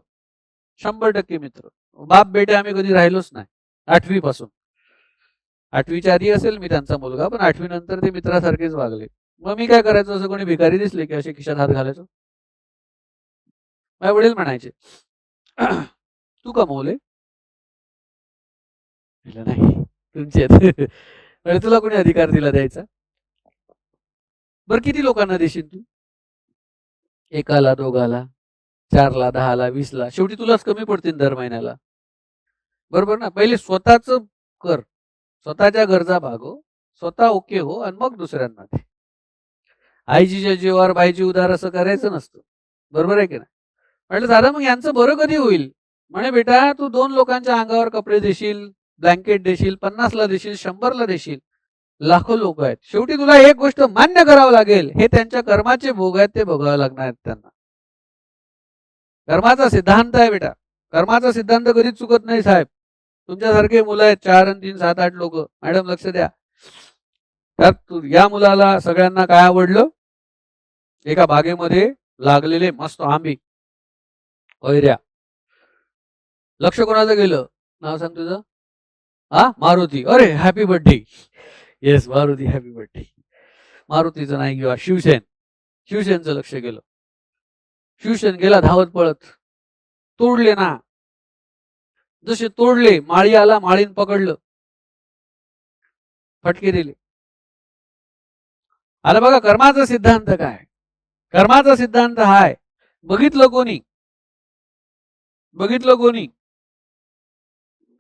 100% मित्र. बाप बेटे आम्ही कधी राहिलोच नाही 8वी पासून. 8वीच्या आधी असेल मी त्यांचा मुलगा, पण 8वी नंतर ते मित्रासारखेच वागले. मग मी काय करायचो, असं कोणी भिकारी दिसले की असे खिशात हात घालायचो. माझे वडील म्हणायचे, तू कमवले? नाही, तुमचे तुला कोणी अधिकार दिला द्यायचा? बरं किती लोकांना देशील तू? एकाला, दोघाला? 4ला 10ला 20ला शेवटी तुलाच कमी पडतील दर महिन्याला. बरोबर ना? पहिले स्वतःच कर, स्वतःच्या गरजा भागव, स्वतः ओके हो आणि मग दुसऱ्यांना दे. आईजीच्या जीवावर बाईची उधार असं करायचं नसतं. बरोबर आहे की नाही? म्हटलं दादा मग यांचं बरं कधी होईल? म्हणे बेटा तू 2 लोकांच्या अंगावर कपडे देशील, ब्लँकेट देशील, 50ला देशील, 100ला देशील. लाखो लोक आहेत. शेवटी तुला एक गोष्ट मान्य करावं लागेल, हे त्यांच्या कर्माचे भोग आहेत, ते भोगावे लागणार आहेत त्यांना. कर्माचा सिद्धांत आहे बेटा. कर्माचा सिद्धांत कधीच चुकत नाही साहेब. तुमच्यासारखे मुलं आहेत 4 आणि 3 7 8 लोक. मॅडम लक्ष द्या. त्यात या मुलाला सगळ्यांना काय आवडलं? एका बागेमध्ये लागलेले मस्त आंबे, कैऱ्या. लक्ष कोणाचं गेलं? नाव सांग तुझं? हा मारुती. अरे happy birthday. Yes Maruti happy birthday. मारुतीचं नाही किंवा शिवसेन. शिवसेनचं लक्ष गेलं. शिवसेन गेला धावत पळत. तोडले ना. जसे तोडले माळी आला, माळीन पकडलं, फटके दिले. आला बघा कर्माचा सिद्धांत काय? कर्माचा सिद्धांत हाय. बघितलं कोणी? बघितलं कोणी?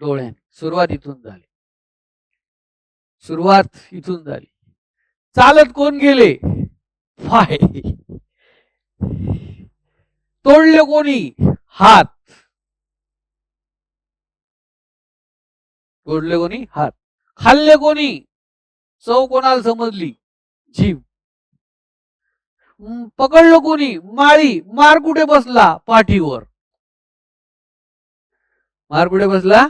डोळ्याने. सुरुवात इथून झाली. सुरुवात इथून झाली. चालत कोण गेले? पाय. तोडले कोणी? हात. तोडले कोणी? हात. खाल्ले कोणी? चव कोणाला समजली? जीव. पकडलं कोणी? माळी. मार कुठे बसला? पाठीवर. मार कुठे बसला?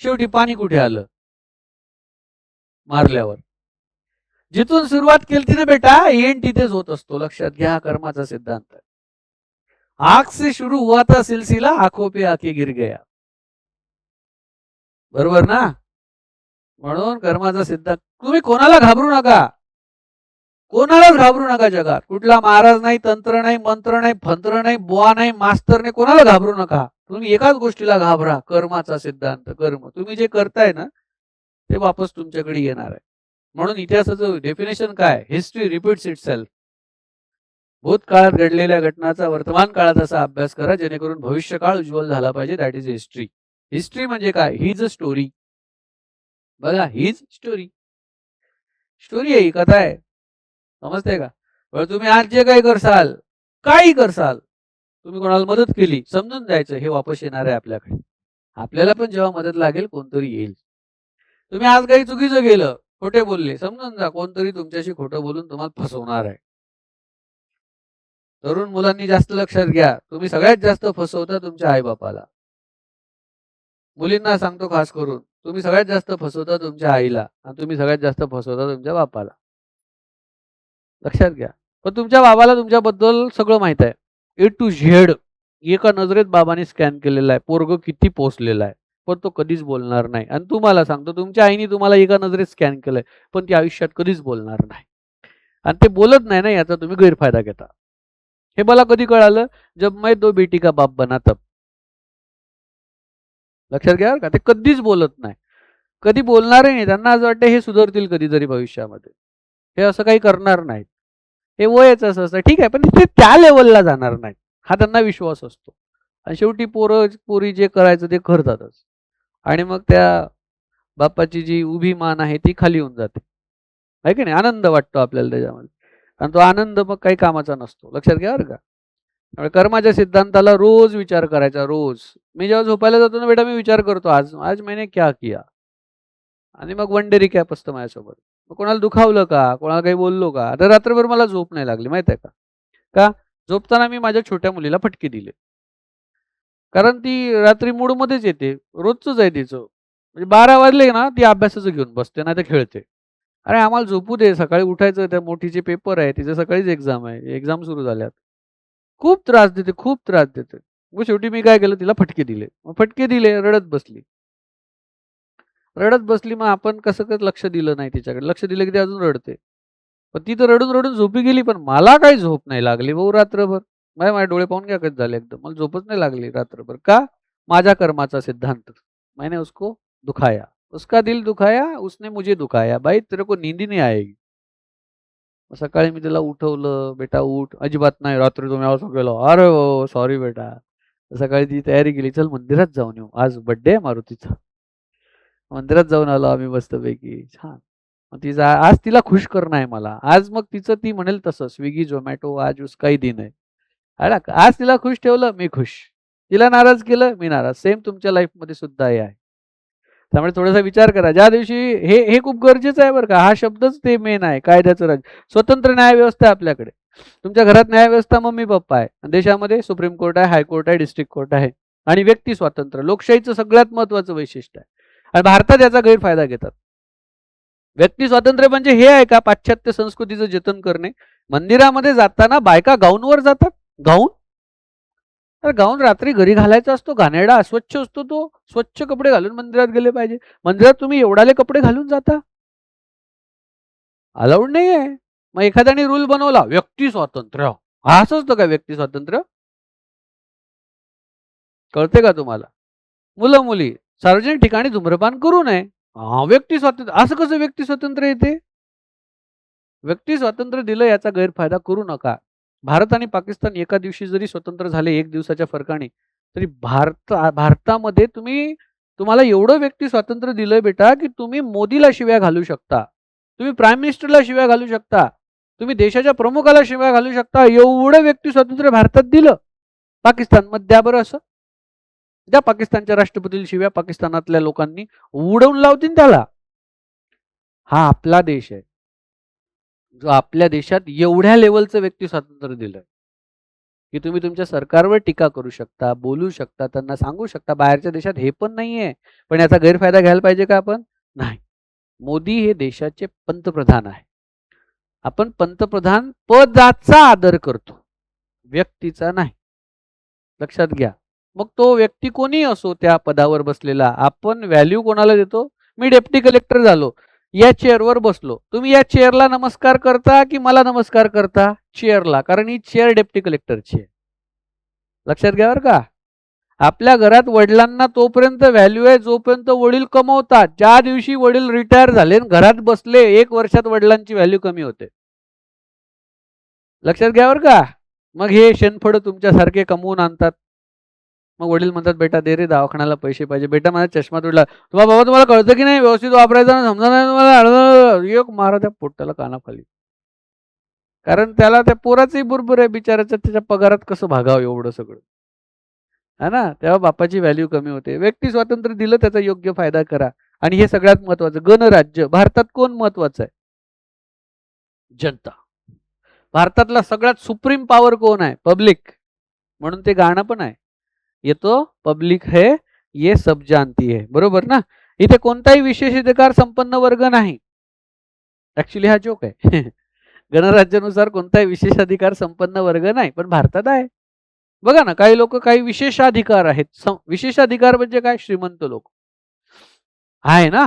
शेवटी पाणी कुठे आलं? मारल्यावर. जिथून सुरुवात केली ना बेटा, एंड तिथेच होत असतो. लक्षात घ्या कर्माचा सिद्धांत. आग से शुरू हुआ था सिलसिला, आंखों पे आके गिर गया. बरोबर ना? म्हणून कर्माचा सिद्धांत. तुम्ही कोणाला घाबरू नका. कोणालाच घाबरू नका जगात. कुठला महाराज नाही, तंत्र नाही, मंत्र नाही, फंत्र नाही, बुवा नाही, मास्तर नाही, कोणाला घाबरू नका. तुम्ही एकाच गोष्टीला घाबरा, कर्माचा सिद्धांत. कर्म तुम्ही जे करताय ना ते वापस तुमच्याकडे येणार आहे. म्हणून इतिहासाचं डेफिनेशन काय? History repeats itself. भूतकाळात घडलेल्या घटनांचा वर्तमान काळात असा अभ्यास करा जेणेकरून भविष्यकाळ उज्ज्वल झाला पाहिजे. That is history. हिस्ट्री म्हणजे काय? His a story. बघा हीच स्टोरी. स्टोरी आहे, ही कथा आहे. समजते का? पण तुम्ही आज जे काही करसाल, काही करसाल, तुम्ही कोणाला मदत केली, समजून द्यायचं हे वापस येणार आहे आपल्याकडे. आपल्याला पण जेव्हा मदत लागेल कोणतरी येईल. तुम्ही आज काही चुकीचं केलं, खोटे बोलले, समजून जा कोणतरी तुमच्याशी खोटं बोलून तुम्हाला फसवणार आहे. तरुण मुलांनी जास्त लक्षात घ्या, तुम्ही सगळ्यात जास्त फसवता तुमच्या आईबापाला. मुलींना सांगतो खास करून, तुम्ही सगळ्यात जास्त फसवता तुमच्या आईला आणि तुम्ही सगळ्यात जास्त फसवता तुमच्या बापाला. लक्षात घ्या. पण तुमच्या बाबाला तुमच्याबद्दल सगळं माहित आहे, ए टू झेड. एका नजरेत बाबाने स्कॅन केलेला आहे, पोरग किती पोचलेला आहे, पण तो कधीच बोलणार नाही. आणि तुम्हाला सांगतो तुमच्या आईने तुम्हाला एका नजरेत स्कॅन केलंय, पण ती आयुष्यात कधीच बोलणार नाही. आणि ते बोलत नाही ना, याचा तुम्ही गैरफायदा घेता. हे मला कधी कळालं? जब मैं 2 बेटी का बाप बना तब. लक्षात घ्या का, ते कधीच बोलत नाही, कधी बोलणारही नाही. त्यांना असं वाटतं हे सुधारतील कधीतरी भविष्यामध्ये, हे असं काही करणार नाहीत. हे वयच असं असतं, ठीक आहे, पण ते त्या लेवलला जाणार नाहीत, हा त्यांना विश्वास असतो. आणि शेवटी पोरी जे करायचं ते करतातच. आणि मग त्या बापाची जी उभी मान आहे ती खाली होऊन जाते, आहे की नाही? आनंद वाटतो आपल्याला त्याच्यामध्ये, आणि तो आनंद मग काही कामाचा नसतो. लक्षात घ्या बरं का. कर्माच्या सिद्धांताला रोज विचार करायचा. रोज मी जेव्हा झोपायला जातो ना बेटा, मी विचार करतो आज आज मैंने क्या किया. आणि मग वन डे रिकॅप असतं माझ्यासोबत. मग कोणाला दुखावलं का, कोणाला काही बोललो का. आता रात्रभर मला झोप नाही लागली, माहित आहे का? का? झोपताना मी माझ्या छोट्या मुलीला फटके दिले. कारण ती रात्री मूडमध्येच येते, रोजच आहे तिचं. म्हणजे 12 वाजले ना ती अभ्यासाचं घेऊन बसते, नाही तर खेळते. अरे आम्हाला झोपू दे, सकाळी उठायचं, त्या मोठीचे पेपर आहे, तिचं सकाळीच एक्झाम आहे, एक्झाम सुरू झाल्यात. खूप त्रास देते, खूप त्रास देते. मग शेवटी मी काय केलं, तिला फटके दिले. मग फटके दिले, रडत बसली. रडत बसली, मग आपण कसं लक्ष दिलं नाही तिच्याकडे. लक्ष दिलं की ती अजून रडते. पण ती तर रडून रडून झोपी गेली, पण मला काही झोप नाही लागली भाऊ रात्रभर. माझे डोळे पाहून घ्या कसे झाले एकदम. मला झोपच नाही लागली रात्रभर. का? माझ्या कर्माचा सिद्धांत. मैंने उसको दुखाया, उसका दिल दुखाया, उसने मुझे दुखाया. भाई तेरे को नींद ही नहीं आएगी. सकाळी मी त्याला उठवलं, बेटा उठ. अजिबात नाही, रात्री तुम्ही असं केलं. अरे हो सॉरी बेटा. सकाळी ती तयारी केली, चल मंदिरात जाऊन येऊ, आज बर्थडे आहे मारुतीचा. मंदिरात जाऊन आलो आम्ही मस्तपैकी, छान. मग तिचा आज तिला खुश करणं आहे मला. आज मग तिचं ती म्हणेल तसं, स्विगी झोमॅटो आज उसका ही दिन है. आज तिला खुश ठेवलं, मी खुश. तिला नाराज केलं, मी नाराज. सेम तुमच्या लाईफमध्ये सुद्धा हे आहे. त्यामुळे थोडासा विचार करा. ज्या दिवशी हे हे खूप गरजेचं आहे बरं का. हा शब्दच ते मेन आहे, कायद्याचं राज्य. स्वतंत्र न्याय व्यवस्था आहे आपल्याकडे. तुमच्या घरात न्याय व्यवस्था मम्मी पप्पा आहे. देशामध्ये सुप्रीम कोर्ट आहे, हायकोर्ट आहे, डिस्ट्रिक्ट कोर्ट आहे. आणि व्यक्ती स्वातंत्र्य, लोकशाहीचं सगळ्यात महत्वाचं वैशिष्ट्य आहे. आणि भारतात याचा गैरफायदा घेतात. व्यक्ती स्वातंत्र्य म्हणजे हे आहे का, पाश्चात्य संस्कृतीचं जतन करणे. मंदिरामध्ये जाताना बायका गाऊनवर जातात. गाऊन, तर गाऊन रात्री घरी घालायचा असतो, घाणेरडा अस्वच्छ असतो तो. स्वच्छ कपडे घालून मंदिरात गेले पाहिजे. मंदिरात तुम्ही एवढाले कपडे घालून जाता, अलाउड नाही आहे. मग एखाद्याने रूल बनवला, व्यक्ती स्वातंत्र्य. असं असतं का व्यक्ती स्वातंत्र्य? कळते का तुम्हाला? मुलं मुली सार्वजनिक ठिकाणी धूम्रपान करू नये. व्यक्ती स्वातंत्र्य. असं कसं व्यक्ती स्वातंत्र्य येते? व्यक्ती स्वातंत्र्य दिलं याचा गैरफायदा करू नका. भारत आणि पाकिस्तान एका दिवशी जरी स्वतंत्र झाले, एक दिवसाच्या फरकाने, तरी भारतामध्ये तुम्हाला एवढं व्यक्ती स्वातंत्र्य दिलंय बेटा, की तुम्ही मोदीला शिव्या घालू शकता, तुम्ही प्राईम मिनिस्टरला शिव्या घालू शकता, तुम्ही देशाच्या प्रमुखाला शिव्या घालू शकता. एवढं व्यक्ती स्वातंत्र्य भारतात दिलं. पाकिस्तानमध्ये द्या बरं असं. द्या पाकिस्तानच्या राष्ट्रपतीला शिव्या, पाकिस्तानातल्या लोकांनी उडवून लावतील त्याला. हा आपला देश आहे, जो आपल्या देशात एवढ्या लेवलचं व्यक्ती स्वातंत्र्य दिलंय, की तुम्ही तुमच्या सरकारवर टीका करू शकता, बोलू शकता, त्यांना सांगू शकता. बाहेरच्या देशात हे पण नाहीये. पण याचा गैरफायदा घ्यायला पाहिजे का आपण? नाही. मोदी हे देशाचे पंतप्रधान आहे. आपण पंतप्रधान पदाचा आदर करतो, व्यक्तीचा नाही. लक्षात घ्या. मग तो व्यक्ती कोणी असो त्या पदावर बसलेला, आपण व्हॅल्यू कोणाला देतो? मी डेप्टी कलेक्टर झालो, या चेअरवर बसलो, तुम्ही या चेअरला नमस्कार करता की मला नमस्कार करता? चेअरला, कारण ही चेअर डेप्टी कलेक्टरची आहे. लक्षात घ्या बरं का. आपल्या घरात वडिलांना तोपर्यंत व्हॅल्यू आहे जोपर्यंत वडील कमवतात. ज्या दिवशी वडील रिटायर झाले, घरात बसले, 1 वर्षात वडिलांची व्हॅल्यू कमी होते. लक्षात घ्या बरं का. मग हे शेणफळ तुमच्यासारखे कमवून आणतात. मग वडील म्हणतात, बेटा दे रे, दवाखान्याला पैसे पाहिजे. बेटा माझा चष्मा तुडला. बाबा तुम्हाला कळतं की नाही, व्यवस्थित वापरायचं समजा नाही तुम्हाला. एक मारा त्या पोट्याला कानाखाली. कारण त्याला त्या पोराचंही बरोबर आहे बिचाराच्या, त्याच्या पगारात कसं भागावं एवढं सगळं, है ना. तेव्हा बापाची व्हॅल्यू कमी होते. व्यक्ती स्वातंत्र्य दिलं, त्याचा योग्य फायदा करा. आणि हे सगळ्यात महत्वाचं, गणराज्य. भारतात कोण महत्वाचं आहे? जनता. भारतातला सगळ्यात सुप्रीम पॉवर कोण आहे? पब्लिक. म्हणून ते गाणं पण आहे, ये तो पब्लिक है, ये सब जानती है. बरोबर ना. इथे कोणताही विशेषाधिकार संपन्न वर्ग नाही. ऍक्च्युली हा जोक आहे. गणराज्यानुसार कोणताही विशेषाधिकार संपन्न वर्ग नाही, पण भारतात आहे. बघा ना, काही लोक काही विशेषाधिकार आहेत. विशेषाधिकार म्हणजे काय? श्रीमंत लोक आहे ना,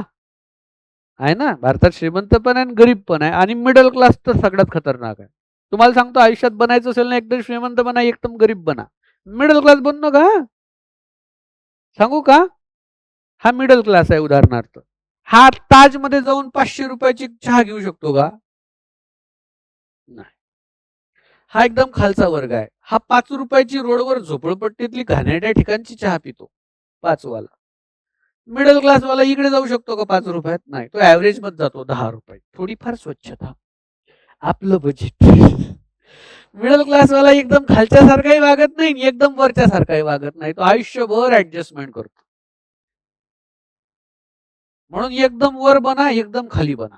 आहे ना. भारतात श्रीमंत पण आहे, गरीब पण आहे. आणि मिडल क्लास तर सगळ्यात खतरनाक आहे. तुम्हाला सांगतो, आयुष्यात बनायचं असेल ना, एकदम श्रीमंत बना, एकदम गरीब बना. मिडल क्लास बनू नका. सांगू का? हा मिडल क्लास आहे. उदाहरणार्थ, हा ताज मध्ये जाऊन 500 रुपयाची चहा घेऊ शकतो का? नाही. हा एकदम खालचा वर्ग आहे. हा 5 रुपयाची रोडवर झोपडपट्टीतली घाणेरड्या ठिकाणची चहा पितो, 5 वाला. मिडल क्लास वाला इकडे जाऊ शकतो का 5 रुपयात? नाही. तो ऍव्हरेज मध्ये जातो 10 रुपये. थोडीफार स्वच्छता, आपलं बजेट. मिडल क्लास वाला एकदम खालच्या सारखाही वागत नाही, एकदम वरच्या सारखाही वागत नाही. तो आयुष्यभर ऍडजस्टमेंट करतो. म्हणून एकदम वर बना, एकदम खाली बना.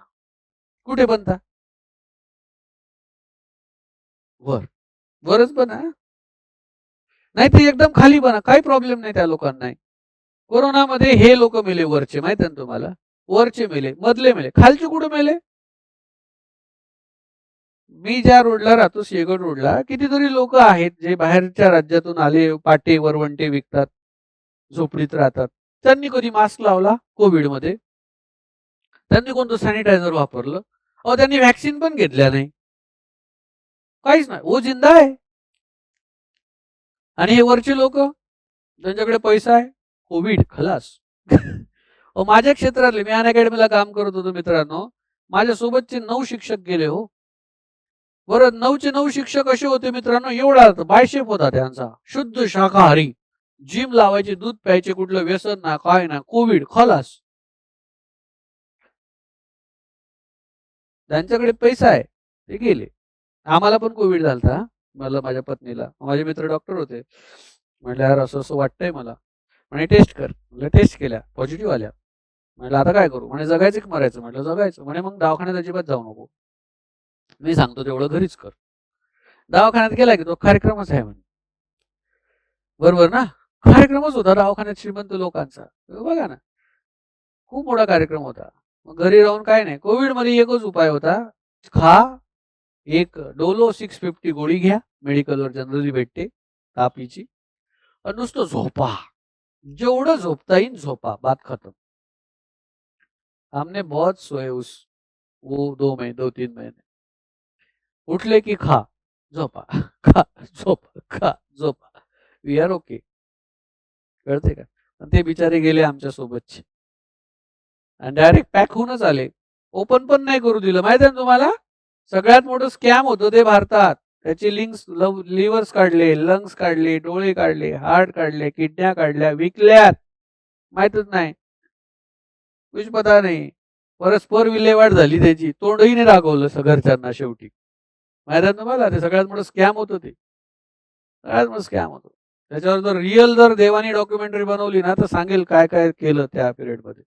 कुठे बनता? वर. वरच बना. नाही तर एकदम खाली बना, काही प्रॉब्लेम नाही त्या लोकांना. कोरोनामध्ये हे लोक मेले वरचे, माहित आहे ना तुम्हाला. वरचे मेले, मधले मेले, खालचे कुठे मेले? मी ज्या रोडला राहतो, शेगड रोडला, कितीतरी लोक आहेत जे बाहेरच्या राज्यातून आले, पाटे वरवंटे विकतात, झोपडीत राहतात. त्यांनी कधी मास्क लावला कोविडमध्ये? त्यांनी कोणतं सॅनिटायझर वापरलं? त्यांनी व्हॅक्सिन पण घेतल्या नाही, काहीच नाही. वो जिंदा आहे. आणि हे वरचे लोक, त्यांच्याकडे पैसा आहे, कोविड खलास. माझ्या क्षेत्रातले, मी अन अकॅडमीला काम करत होतो मित्रांनो, माझ्यासोबतचे 9 शिक्षक गेले हो. बरं 9चे 9 शिक्षक असे होते मित्रांनो, एवढा बायशेप होता त्यांचा, शुद्ध शाकाहारी, जिम लावायचे, दूध प्यायचे, कुठलं व्यसन ना काय ना, कोविड खलास. त्यांच्याकडे पैसा आहे ते गेले. आम्हाला पण कोविड झालता, मला माझ्या पत्नीला. माझे मित्र डॉक्टर होते. म्हटलं यार असं असं वाटतंय मला. म्हणे टेस्ट कर. म्हटलं टेस्ट केल्या, पॉझिटिव्ह आल्या. म्हटलं आता काय करू? म्हणे जगायचं की मरायचं? म्हटलं जगायचं. म्हणे मग दवाखान्यात अजिबात जाऊ नको, मी सांगतो तेवढं घरीच कर. दवाखान्यात गेला की तो कार्यक्रमच आहे म्हणे. बरोबर ना? कार्यक्रमच होता दवाखान्यात श्रीमंत लोकांचा. बघा ना, खूप मोठा कार्यक्रम होता. मग घरी राहून काय नाही. कोविड मध्ये एकच उपाय होता, खा, एक डोलो 650 गोळी घ्या, मेडिकलवर जनरली भेटते तापीची, आणि नुसतं झोपा, जेवढं झोपता येईल झोपा, बात खतम. हमने बहुत सोए उस वो 2-3 महीने. उठले की खा, झोपा, खा, झोपा, खा, झोपा, वी आर ओके. कळते का? ते बिचारे गेले आमच्या सोबतचे आणि डायरेक्ट पॅक होऊनच आले. ओपन पण नाही करू दिलं. माहिती आहे ना तुम्हाला? सगळ्यात मोठं स्कॅम होतं ते भारतात. त्याचे लिंक्स, लिव्हर्स काढले, लंग्स काढले, डोळे काढले, हार्ट काढले, किडन्या काढल्या, विकल्यात, माहितच नाही, कुछ पता नाही. परस्पर विल्हेवाट झाली त्याची, तोंडही नाही दाखवलं घरच्यांना शेवटी. माहिती आहे तुम्हाला? ते सगळ्यात मोठं स्कॅम होतं ते, सगळ्यात मोठं स्कॅम होतं. त्याच्यावर जर रिअल जर देवानी डॉक्युमेंटरी बनवली ना तर सांगेल काय काय केलं त्या पिरियडमध्ये.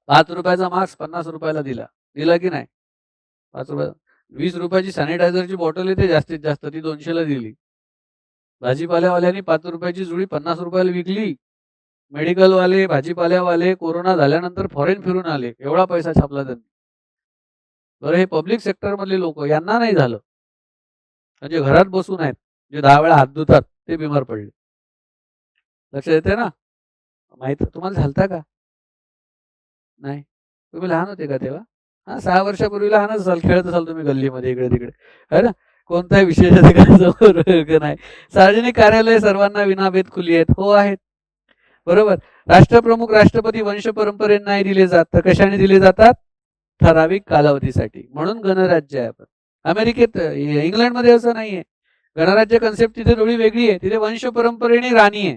5 रुपयाचा मास्क 50 रुपयाला दिला, दिला की नाही? 5 रुपये. 20 रुपयाची सॅनिटायझरची बॉटल येते जास्तीत जास्त, ती 200ला दिली. भाजीपाल्यावाल्यांनी 5 रुपयाची जुडी 50 रुपयाला विकली. मेडिकलवाले, भाजीपाल्यावाले कोरोना झाल्यानंतर फॉरेन फिरून आले, एवढा पैसा छापला त्यांनी. बरं हे पब्लिक सेक्टर मधले लोक, यांना नाही झालं. म्हणजे घरात बसून आहेत, जे 10 वेळा हात धुतात ते बिमार पडले. लक्ष येते ना? माहित तुम्हाला झालता का? नाही. तुम्ही लहान होते का तेव्हा? हां, 6 वर्षापूर्वी लहानच असाल, खेळत असाल तुम्ही गल्लीमध्ये इकडे-तिकडे, है ना? कोणत्याही विशेष ठिकाणी नाही. सार्वजनिक कार्यालय सर्वांना विनाभेद खुली आहेत. हो आहेत. बरोबर. राष्ट्रप्रमुख, राष्ट्रपती वंश परंपरेने नाही दिले जात, तर कशाने दिले जातात? ठराविक कालावधीसाठी. म्हणून गणराज्य आहे आपण. अमेरिकेत, इंग्लंडमध्ये असं नाहीये. गणराज्य कन्सेप्ट तिथे थोडी वेगळी आहे. तिथे वंश परंपरेने राणी आहे.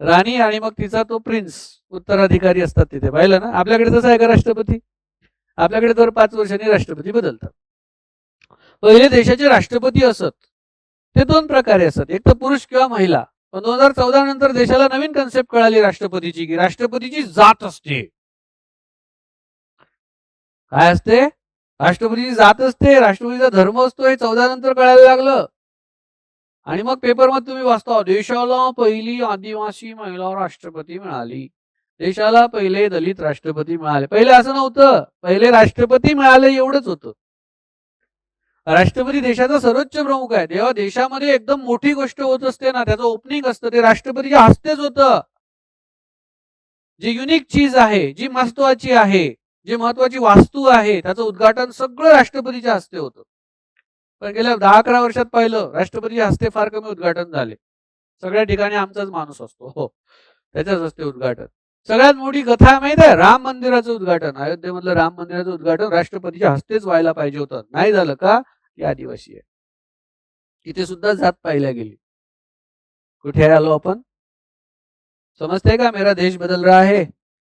राणी आणि मग तिचा तो प्रिन्स, उत्तराधिकारी असतात तिथे. पाहिलं ना? आपल्याकडे तसं आहे का राष्ट्रपती? आपल्याकडे दर 5 वर्षांनी राष्ट्रपती बदलतात. पहिले देशाचे राष्ट्रपती असत ते 2 प्रकारे असत, एक तर पुरुष किंवा महिला. पण 2014 नंतर देशाला नवीन कन्सेप्ट कळाली राष्ट्रपतीची, की राष्ट्रपतीची जात असते. काय असते? राष्ट्रपतीची जात असते, राष्ट्रपतीचा धर्म असतो, हे 14 नंतर कळायला लागलं. आणि मग पेपरमध्ये तुम्ही वाचता, देशाला पहिली आदिवासी महिला राष्ट्रपती मिळाली, देशाला पहिले दलित राष्ट्रपती मिळाले. पहिले असं नव्हतं, पहिले राष्ट्रपती मिळाले एवढंच होतं. राष्ट्रपती देशाचा सर्वोच्च प्रमुख आहे. जेव्हा देशामध्ये एकदम मोठी गोष्ट होत असते ना, त्याचं ओपनिंग असतं, ते राष्ट्रपतीच्या हस्तेच होतं. जी युनिक चीज आहे, जी महत्वाची आहे, जी महत्वाची वास्तू आहे, त्याचं उद्घाटन सगळं राष्ट्रपतीच्या हस्ते होतं. पण गेल्या 10-11 वर्षात पाहिलं, राष्ट्रपतीच्या हस्ते फार कमी उद्घाटन झाले. सगळ्या ठिकाणी आमचाच माणूस असतो, हो, त्याच्याच हस्ते उद्घाटन. सगळ्यात मोठी कथा माहिती आहे? राम मंदिराचं उद्घाटन, अयोध्येमधलं राम मंदिराचं उद्घाटन राष्ट्रपतीच्या हस्तेच व्हायला पाहिजे होतं. नाही झालं का? ती आदिवासी आहे. तिथे सुद्धा जात पाहिल्या गेली. कुठे आलो आपण? समजते का? मेरा देश बदल रहा है.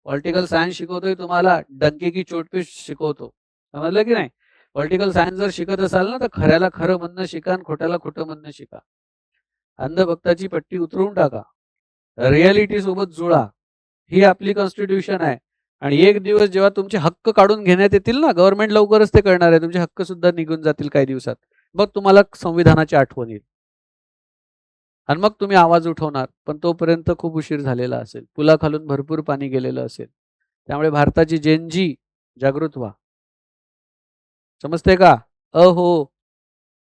पॉलिटिकल सायन्स शिकवतोय तुम्हाला, डंके की चोट पे शिकवतो. समजलं की नाही? पॉलिटिकल सायन्स जर शिकत असाल ना, तर खऱ्याला खरं म्हणणं शिका आणि खोट्याला खोटं म्हणणं शिका. अंधभक्ताची पट्टी उतरवून टाका, रियालिटी सोबत जुळा. ही आपली कॉन्स्टिट्यूशन आहे. आणि एक दिवस जेव्हा तुमचे हक्क काढून घेण्यात येतील ना, गव्हर्नमेंट लवकरच ते करणार आहे, तुमचे हक्क सुद्धा निघून जातील काही दिवसात, मग तुम्हाला संविधानाची आठवण येईल आणि मग तुम्ही आवाज उठवणार. पण तोपर्यंत खूप उशीर झालेला असेल, पुलाखालून भरपूर पाणी गेलेलं असेल. त्यामुळे भारताची जेनजी जागृत व्हा. समजते का? अहो,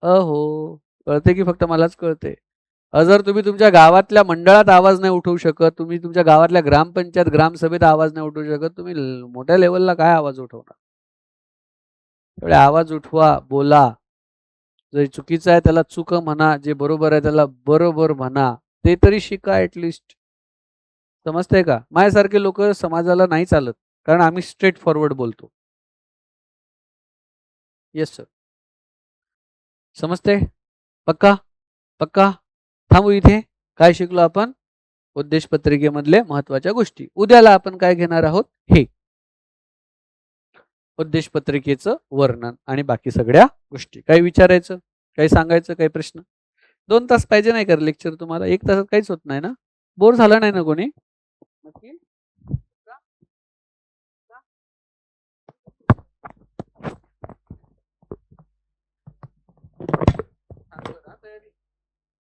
अहो, कळते की फक्त मलाच कळते? जर तुम्ही तुमच्या गावातल्या मंडळात आवाज नाही उठवू शकत, तुम्ही तुमच्या गावातल्या ग्रामपंचायत ग्रामसभेत आवाज नाही उठवू शकत, तुम्ही मोठ्या लेवलला काय आवाज उठवणार? त्यामुळे आवाज उठवा, बोला. जे चुकीचं आहे त्याला चूक म्हणा, जे बरोबर आहे त्याला बरोबर म्हणा. ते तरी शिका ऍटलिस्ट. समजतंय का? माझ्यासारखे लोक समाजाला नाही चालत, कारण आम्ही स्ट्रेट फॉरवर्ड बोलतो. Yes sir. समजते? पक्का? पक्का? थांबू इथे. काय शिकलो आपण? उद्देश पत्रिकेमधले महत्वाच्या गोष्टी. उद्याला आपण काय घेणार आहोत? हे उद्देश पत्रिकेचं वर्णन आणि बाकी सगळ्या गोष्टी. काही विचारायचं, काही सांगायचं, काही प्रश्न? 2 तास पाहिजे नाही का लेक्चर तुम्हाला? 1 तासात काहीच होत नाही ना? बोर झालं नाही ना कोणी? नक्की?